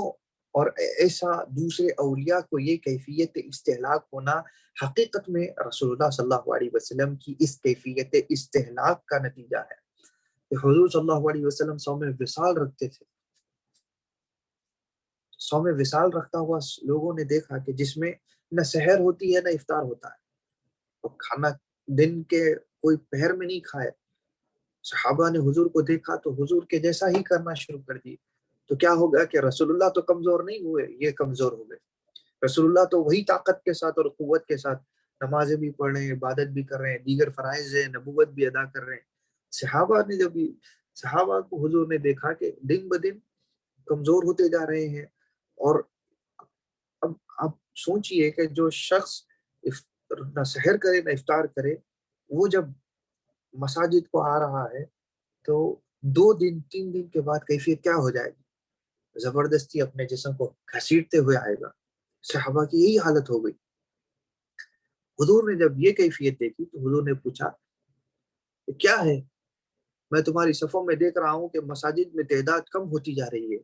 Speaker 3: اور ایسا دوسرے اولیاء کو یہ کیفیت استہلاک ہونا حقیقت میں رسول اللہ صلی اللہ علیہ وسلم کی اس کیفیت استہلاک کا نتیجہ ہے. کہ حضور صلی اللہ علیہ وسلم صوم وصال رکھتے تھے. صوم وصال رکھتا ہوا لوگوں نے دیکھا کہ جس میں نہ سحر ہوتی ہے نہ افطار ہوتا ہے، اور کھانا دن کے کوئی پہر میں نہیں کھائے. صحابہ نے حضور کو دیکھا تو حضور کے جیسا ہی کرنا شروع کر دی. تو کیا ہوگا کہ رسول اللہ تو کمزور نہیں ہوئے، یہ کمزور ہو گئے. رسول اللہ تو وہی طاقت کے ساتھ اور قوت کے ساتھ نمازیں بھی پڑھ رہے ہیں، عبادت بھی کر رہے ہیں، دیگر فرائض نبوت بھی ادا کر رہے ہیں. صحابہ کو حضور نے دیکھا کہ دن بدن کمزور ہوتے جا رہے ہیں. اور اب آپ سوچئے کہ جو شخص نہ سحر کرے نہ افطار کرے، وہ جب مساجد کو آ رہا ہے تو 2 دن 3 دن کے بعد کیفیت کیا ہو جائے گی؟ زبردستی اپنے جسم کو گھسیٹتے ہوئے آئے گا. صحابہ کی یہی حالت ہو گئی. حضور نے جب یہ کیفیت دیکھی تو حضور نے پوچھا کہ کیا ہے؟ میں تمہاری صفوں میں دیکھ رہا ہوں کہ مساجد میں تعداد کم ہوتی جا رہی ہے،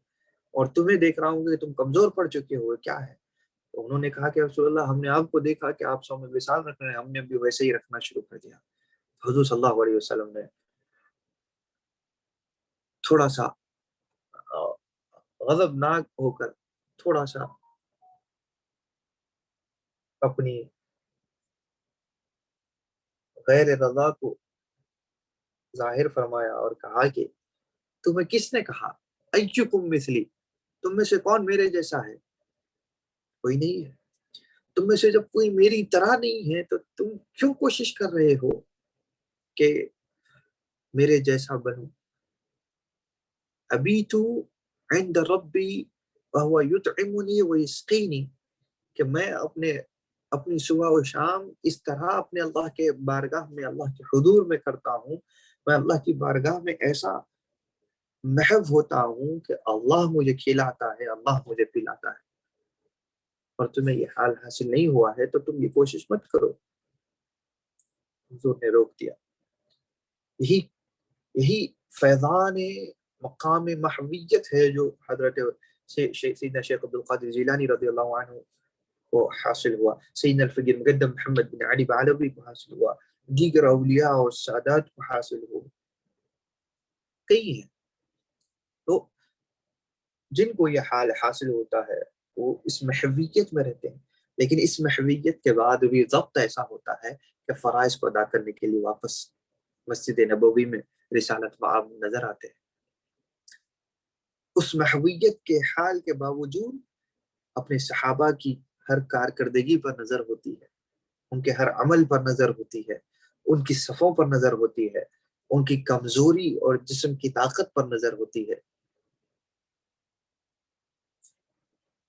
Speaker 3: اور تمہیں دیکھ رہا ہوں کہ تم کمزور پڑ چکے ہو، کیا ہے؟ تو انہوں نے کہا کہ رسول اللہ، ہم نے آپ کو دیکھا کہ آپ صوم وصال رکھ رہے ہیں، ہم نے بھی ویسے ہی رکھنا شروع کر دیا. حضور صلی اللہ علیہ وسلم نے تھوڑا سا غضبناک ہو کر تھوڑا سا اپنی غیر رضا کو ظاہر فرمایا اور کہا کہ تمہیں کس نے کہا ایکم مثلی، تم میں سے کون میرے جیسا ہے؟ کوئی نہیں ہے. تم میں سے جب کوئی میری طرح نہیں ہے تو تم کیوں کوشش کر رہے ہو کہ میرے جیسا بنوں؟ ابیت عند ربی وهو یطعمنی ویسقینی، کہ میں اپنی صبح و شام اس طرح اپنے اللہ کے بارگاہ میں، اللہ کے حضور میں کرتا ہوں، میں اللہ کی بارگاہ میں ایسا محو ہوتا ہوں کہ اللہ مجھے کھلاتا ہے، اللہ مجھے پلاتا ہے. اور تمہیں یہ حال حاصل نہیں ہوا ہے تو تم یہ کوشش مت کرو. حضور نے روک دیا. یہی فیضان مقام محویت ہے جو حضرت سیدنا شیخ عبدالقادر جیلانی رضی اللہ عنہ کو حاصل ہوا، سیدنا الفقیر مقدم محمد بن علی بعلوی کو حاصل ہوا، دیگر اولیاء اور سادات کو حاصل ہوا. کئی ہیں تو جن کو یہ حال حاصل ہوتا ہے وہ اس محویت میں رہتے ہیں، لیکن اس محویت کے بعد بھی ضبط ایسا ہوتا ہے کہ فرائض کو ادا کرنے کے لیے واپس مسجد نبوی میں رسالت مآب نظر آتے ہیں۔ اس محویت کے حال کے باوجود اپنے صحابہ کی ہر کارکردگی پر نظر ہوتی ہے، ان کے ہر عمل پر نظر ہوتی ہے، ان کی صفوں پر نظر ہوتی ہے، ان کی کمزوری اور جسم کی طاقت پر نظر ہوتی ہے۔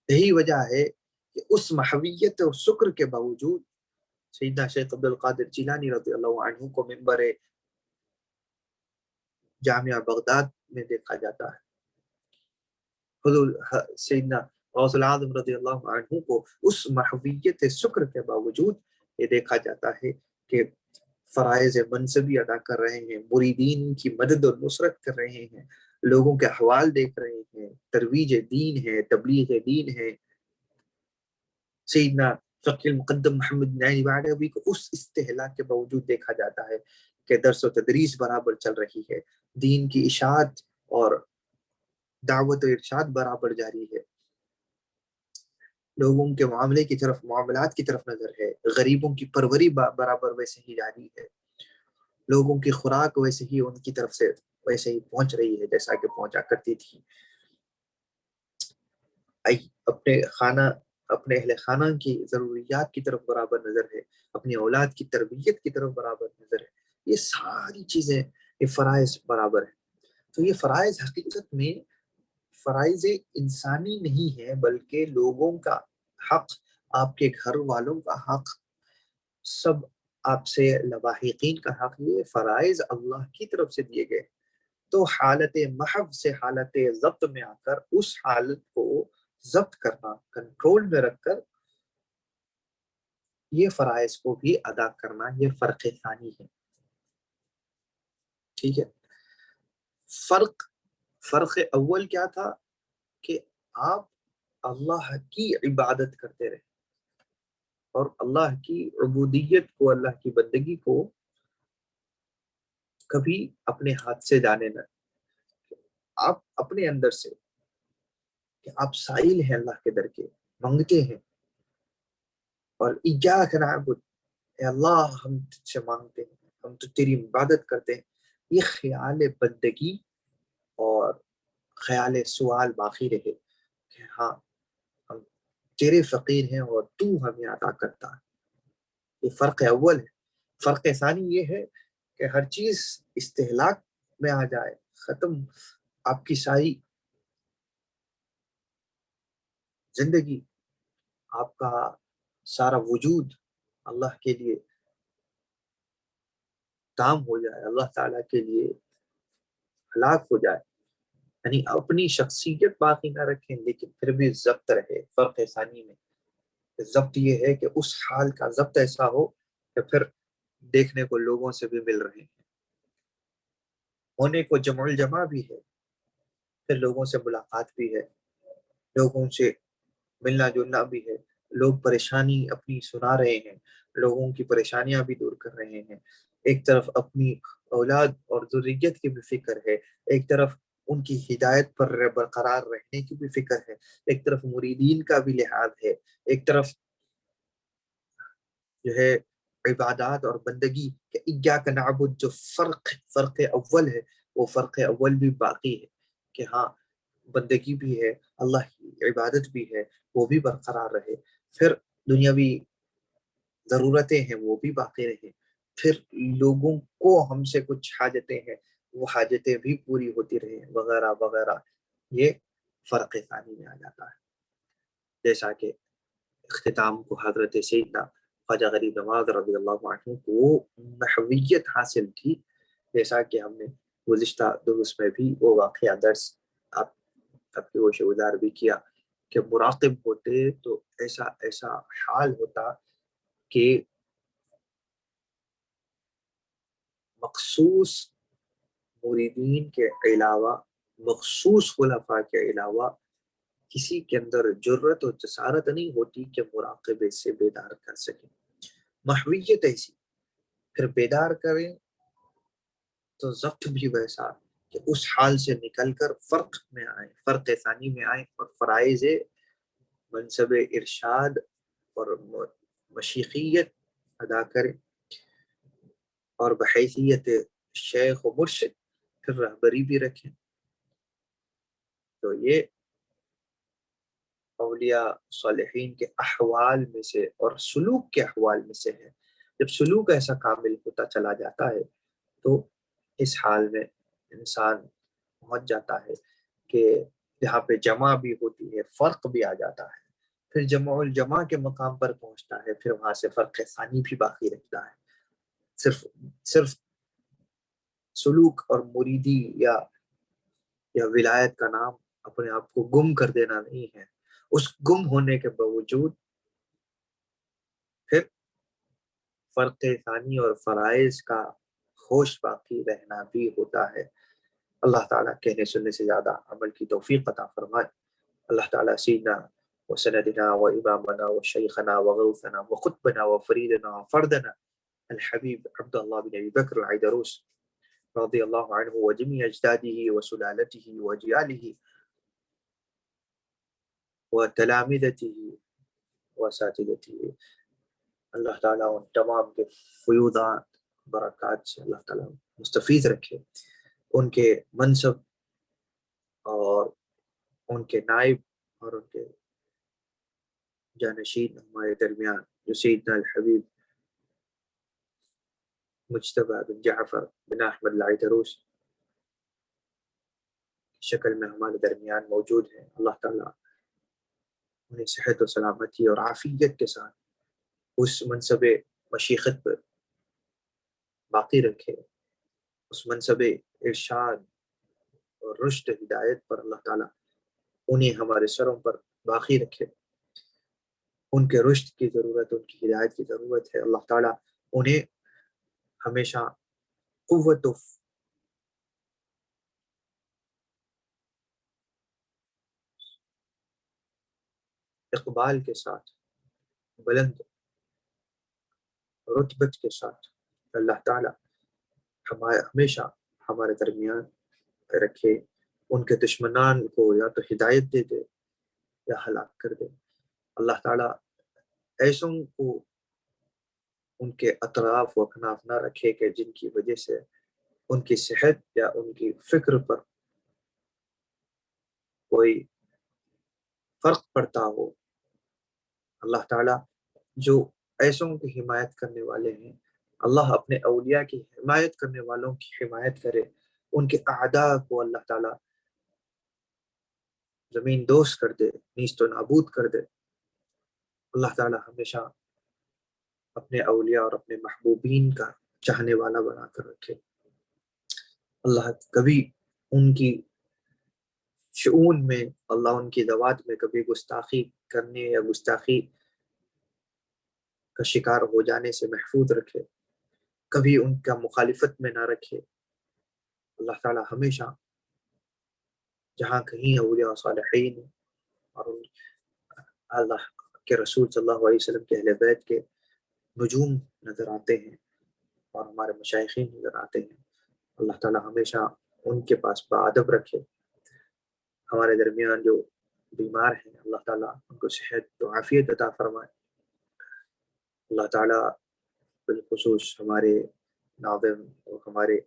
Speaker 3: یہی وجہ ہے کہ اس محویت اور شکر کے باوجود سیدنا شیخ عبد القادر جیلانی رضی اللہ عنہ کو منبر جامعہ بغداد میں دیکھا جاتا ہے، حضور سیدنا غوث العظم رضی اللہ عنہ کو اس محویت شکر کے باوجود یہ دیکھا جاتا ہے کہ فرائض منصبی ادا کر رہے ہیں، مریدین کی مدد اور نصرت کر رہے ہیں، لوگوں کے احوال دیکھ رہے ہیں، ترویج دین ہے، تبلیغ دین ہے۔ سیدنا فقی المقدم محمد بن علی بعدوی کو اس استحلاق کے باوجود دیکھا جاتا ہے کہ درس و تدریس برابر چل رہی ہے، دین کی اشاعت اور دعوت و ارشاد برابر جاری ہے، لوگوں کے معاملے کی طرف، معاملات کی طرف نظر ہے، غریبوں کی پروری برابر ویسے ہی جاری ہے، لوگوں کی خوراک ویسے ہی ان کی طرف سے ویسے ہی پہنچ رہی ہے جیسا کہ پہنچا کرتی تھی۔ اپنے اہل خانہ کی ضروریات کی طرف برابر نظر ہے، اپنی اولاد کی تربیت کی طرف برابر نظر ہے، یہ ساری چیزیں، یہ فرائض برابر ہے۔ تو یہ فرائض حقیقت میں فرائض انسانی نہیں ہے، بلکہ لوگوں کا حق، آپ کے گھر والوں کا حق، سب آپ سے لواحقین کا حق، یہ فرائض اللہ کی طرف سے دیے گئے۔ تو حالت محو سے حالت ضبط میں آ کر اس حالت کو ضبط کرنا، کنٹرول میں رکھ کر یہ فرائض کو بھی ادا کرنا، یہ فرق ثانی ہے۔ ٹھیک ہے، فرق اول کیا تھا کہ آپ اللہ کی عبادت کرتے رہے اور اللہ کی عبودیت کو، اللہ کی بندگی کو کبھی اپنے ہاتھ سے جانے نہ، آپ اپنے اندر سے کہ آپ سائل ہیں اللہ کے در کے، مانگتے ہیں، اور ایاک نعبد، اے اللہ ہم تجھ سے مانگتے ہیں، ہم تو تیری عبادت کرتے ہیں، یہ خیال بندگی اور خیال سوال باقی رہے کہ ہاں ہم تیرے فقیر ہیں اور تو ہمیں عطا کرتا ہے۔ یہ فرق اول ہے۔ فرق ثانی یہ ہے کہ ہر چیز استہلاک میں آ جائے، ختم، آپ کی ساری زندگی، آپ کا سارا وجود اللہ کے لیے کام ہو جائے، اللہ تعالیٰ کے لیے ہلاک ہو جائے، یعنی اپنی شخصیت باقی نہ رکھیں لیکن پھر بھی ضبط رہے۔ فرق ثانی میں ضبط یہ ہے کہ اس حال کا ضبط ایسا ہو کہ پھر دیکھنے کو لوگوں سے بھی مل رہے ہیں، ہونے کو جمع الجمع بھی ہے، پھر لوگوں سے ملاقات بھی ہے، لوگوں سے ملنا جلنا بھی ہے، لوگ پریشانی اپنی سنا رہے ہیں، لوگوں کی پریشانیاں بھی دور کر رہے ہیں، ایک طرف اپنی اولاد اور ذریت کی بھی فکر ہے، ایک طرف ان کی ہدایت پر برقرار رہنے کی بھی فکر ہے، ایک طرف مریدین کا بھی لحاظ ہے، ایک طرف جو ہے عبادات اور بندگی کہ ایاک نعبد جو فرق اول ہے، وہ فرق اول بھی باقی ہے کہ ہاں بندگی بھی ہے، اللہ کی عبادت بھی ہے، وہ بھی برقرار رہے، پھر دنیاوی ضرورتیں ہیں وہ بھی باقی رہے، پھر لوگوں کو ہم سے کچھ حاجتیں ہیں وہ حاجتیں بھی پوری ہوتی رہے، وغیرہ وغیرہ۔ یہ فرق ثانی میں آ جاتا ہے، جیسا کہ اختتام کو حضرت سیدنا خواجہ غریب نواز رضی اللہ عنہ کو محویت حاصل تھی، جیسا کہ ہم نے گزشتہ درس میں بھی وہ واقعہ درس آپ کی گوشہ گزار بھی کیا کہ مراقب ہوتے تو ایسا حال ہوتا کہ مخصوص مریدین کے علاوہ، مخصوص خلفاء کے علاوہ کسی کے اندر جرت اور جسارت نہیں ہوتی کہ مراقبے سے بیدار کر سکیں۔ محویت ایسی، پھر بیدار کریں تو ضبط بھی ویسا کہ اس حال سے نکل کر فرق میں آئیں، فرق ثانی میں آئیں اور فرائض منصب ارشاد اور مشیخیت ادا کریں، اور بحیثیت شیخ و مرشد پھر رہبری بھی رکھیں. تو یہ اولیاء صالحین کے احوال میں سے اور سلوک کے احوال میں سے ہے. جب سلوک ایسا کامل ہوتا چلا جاتا ہے تو اس حال میں انسان پہنچ جاتا ہے کہ جہاں پہ جمع بھی ہوتی ہے فرق بھی آ جاتا ہے. پھر جمع الجمع کے مقام پر پہنچتا ہے، پھر وہاں سے فرق ثانی بھی باقی رہتا ہے. صرف سلوک اور مریدی یا ولایت کا نام اپنے آپ کو گم کر دینا نہیں ہے. اس گم ہونے کے باوجود پھر فرق ثانی اور فرائض کا ہوش باقی رہنا بھی ہوتا ہے. اللہ تعالیٰ کہنے سننے سے زیادہ عمل کی توفیق عطا فرمائے. اللہ تعالیٰ سیدنا وسندنا وإمامنا وشيخنا وغوثنا وقطبنا وفريدنا وفردنا الحبيب عبد الله بن أبي بكر العيدروس رضي الله عنه وجميع أجداده وسلالته وأجياله وتلامذته وأساتذته. اللہ تعالیٰ ان تمام کے فیوضات برکات سے اللہ تعالیٰ مستفید رکھے. ان کے منصب اور ان کے نائب اور ان کے جانشین ہمارے درمیان جو سیدنا الحبیب مجتبی بن جعفر بن احمد العیدروس شکل میں ہمارے درمیان موجود ہیں، اللہ تعالیٰ انہیں صحت و سلامتی اور عافیت کے ساتھ اس منصب مشیخت پر باقی رکھے. اس منصب ارشاد اور رشد ہدایت پر اللہ تعالیٰ انہیں ہمارے سروں پر باقی رکھے. ان کے رشد کی ضرورت، ان کی ہدایت کی ضرورت ہے. اللہ تعالیٰ انہیں ہمیشہ قوت و اقبال کے ساتھ، بلند رتبت کے ساتھ اللہ تعالیٰ ہمیشہ ہمارے درمیان رکھے. ان کے دشمنان کو یا تو ہدایت دے دے یا ہلاک کر دے. اللہ تعالیٰ ایسوں کو ان کے اطراف و اکناف نہ رکھے کہ جن کی وجہ سے ان کی صحت یا ان کی فکر پر کوئی فرق پڑتا ہو. اللہ تعالیٰ جو ایسوں کی حمایت کرنے والے ہیں، اللہ اپنے اولیاء کی حمایت کرنے والوں کی حمایت کرے. ان کے اعداء کو اللہ تعالیٰ زمین دوز کر دے، نیست و نابود کر دے. اللہ تعالیٰ ہمیشہ اپنے اولیاء اور اپنے محبوبین کا چاہنے والا بنا کر رکھے. اللہ کبھی ان کی شؤون میں، اللہ ان کی ذوات میں کبھی گستاخی کرنے یا گستاخی کا شکار ہو جانے سے محفوظ رکھے، کبھی ان کا مخالفت میں نہ رکھے. اللہ تعالیٰ ہمیشہ جہاں کہیں اولیاء و صالحین اور اللہ کے رسول صلی اللہ علیہ وسلم کے اہل بیت کے نجوم نظر آتے ہیں اور ہمارے مشائخین نظر آتے ہیں، اللہ تعالیٰ ہمیشہ ان کے پاس بادب رکھے. ہمارے درمیان جو بیمار ہیں اللہ تعالیٰ ان کو صحت و عافیت عطا فرمائے. اللہ تعالیٰ بالخصوص ہمارے ناظم اور ہمارے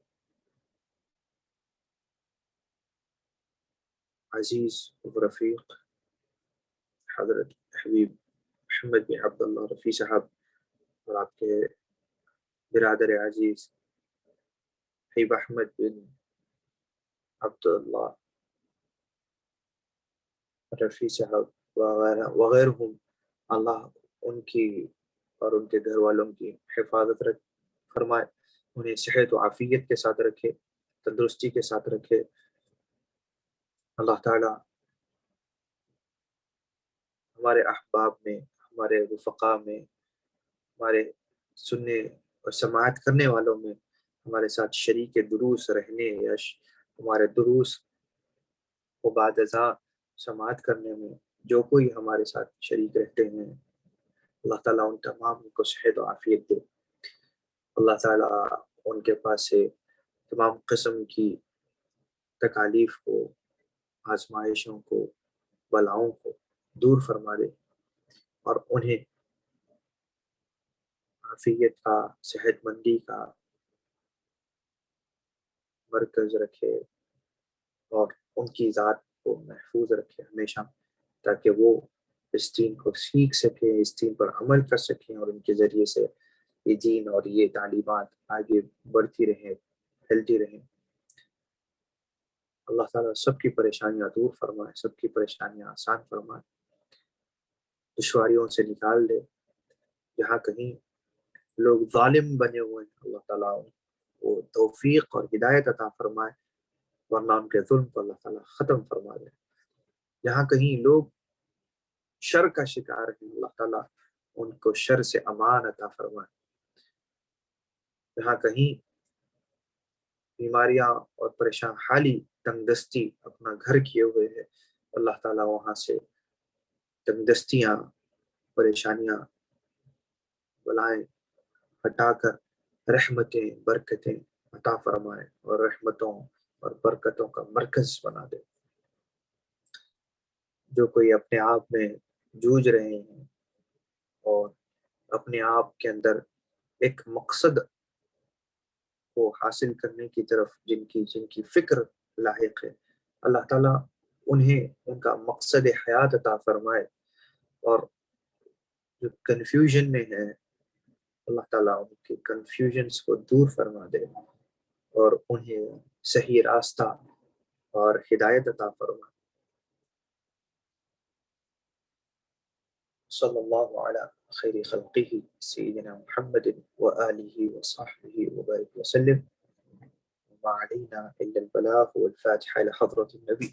Speaker 3: عزیز و رفیق حضرت حبیب محمد بن عبداللہ رفیع صاحب اور آپ کے برادر عزیز حبیب احمد بن عبداللہ رفیع صاحب وغیرہم، اللہ ان کی اور ان کے گھر والوں کی حفاظت فرمائے. انہیں صحت و عافیت کے ساتھ رکھے، تندرستی کے ساتھ رکھے. اللہ تعالیٰ ہمارے احباب میں، ہمارے رفقا میں، ہمارے سننے اور سماعت کرنے والوں میں، ہمارے ساتھ شریک دروس رہنے یا ہمارے دروس کو بعد ازاں سماعت کرنے میں جو کوئی ہمارے ساتھ شریک رہتے ہیں، اللہ تعالیٰ ان تمام کو صحت و عافیت دے. اللہ تعالیٰ ان کے پاس سے تمام قسم کی تکالیف کو، آزمائشوں کو، بلاؤں کو دور فرما دے اور انہیں عافیت کا، صحت مندی کا مرکز رکھے اور ان کی ذات کو محفوظ رکھے ہمیشہ، تاکہ وہ اس دین کو سیکھ سکیں، اس دین پر عمل کر سکیں، اور ان کے ذریعے سے یہ دین اور یہ تعلیمات آگے بڑھتی رہیں، پھیلتی رہیں۔ اللہ تعالیٰ سب کی پریشانیاں دور فرمائے، سب کی پریشانیاں آسان فرمائے، دشواریوں سے نکال دے۔ جہاں کہیں لوگ ظالم بنے ہوئے ہیں، اللہ تعالیٰ وہ توفیق اور ہدایت عطا فرمائے، ورنہ ان کے ظلم کو اللہ تعالیٰ ختم فرما دے۔ جہاں کہیں لوگ شر کا شکار ہیں، اللہ تعالیٰ ان کو شر سے امان عطا فرمائے۔ جہاں کہیں بیماریاں اور پریشان حالی، تنگ دستی اپنا گھر کیے ہوئے ہے، اللہ تعالیٰ وہاں سے تنگ دستیاں، پریشانیاں، بلائیں ہٹا کر رحمتیں، برکتیں عطا فرمائے، اور رحمتوں اور برکتوں کا مرکز بنا دے۔ جو کوئی اپنے آپ میں جوجھ رہے ہیں اور اپنے آپ کے اندر ایک مقصد کو حاصل کرنے کی طرف جن کی فکر لاحق ہے، اللہ تعالیٰ انہیں ان کا مقصد حیات عطا فرمائے، اور جو کنفیوژن میں ہے اللہ تعالیٰ ان کے کنفیوژنس کو دور فرما دے اور انہیں صحیح راستہ اور ہدایت عطا فرمائے۔ صلی اللہ علی خیر خلقہ سیدنا محمد وآلہ وصحبہ وبارک وسلم، وما علینا الا البلاغ، والفاتحہ لحضرت النبی۔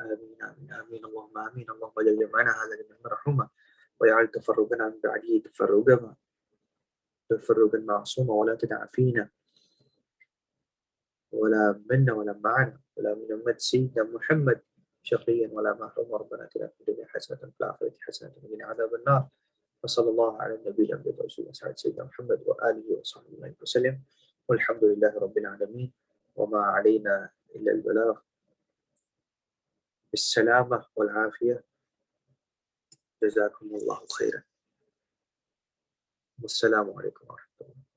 Speaker 3: آمين آمين آمين اللهم آمين اللهم اجعل جمعنا هذا لمن مرحوما، ويجعل تفرقنا من بعده تفرقا معصوما، ولا تدع فينا ولا منا ولا معنا ولا من أمة سيدنا محمد شقيا ولا محروما، ربنا آتنا في الدنيا حسنة وفي الآخرة حسنة وقنا عذاب النار، وصلى الله على النبي الأمين والرسول سيدنا محمد وآله وصحبه وسلم، والحمد لله رب العالمين، وما علينا إلا البلاغ، بالسلامة والعافية، جزاكم الله خيرا، والسلام عليكم ورحمة الله.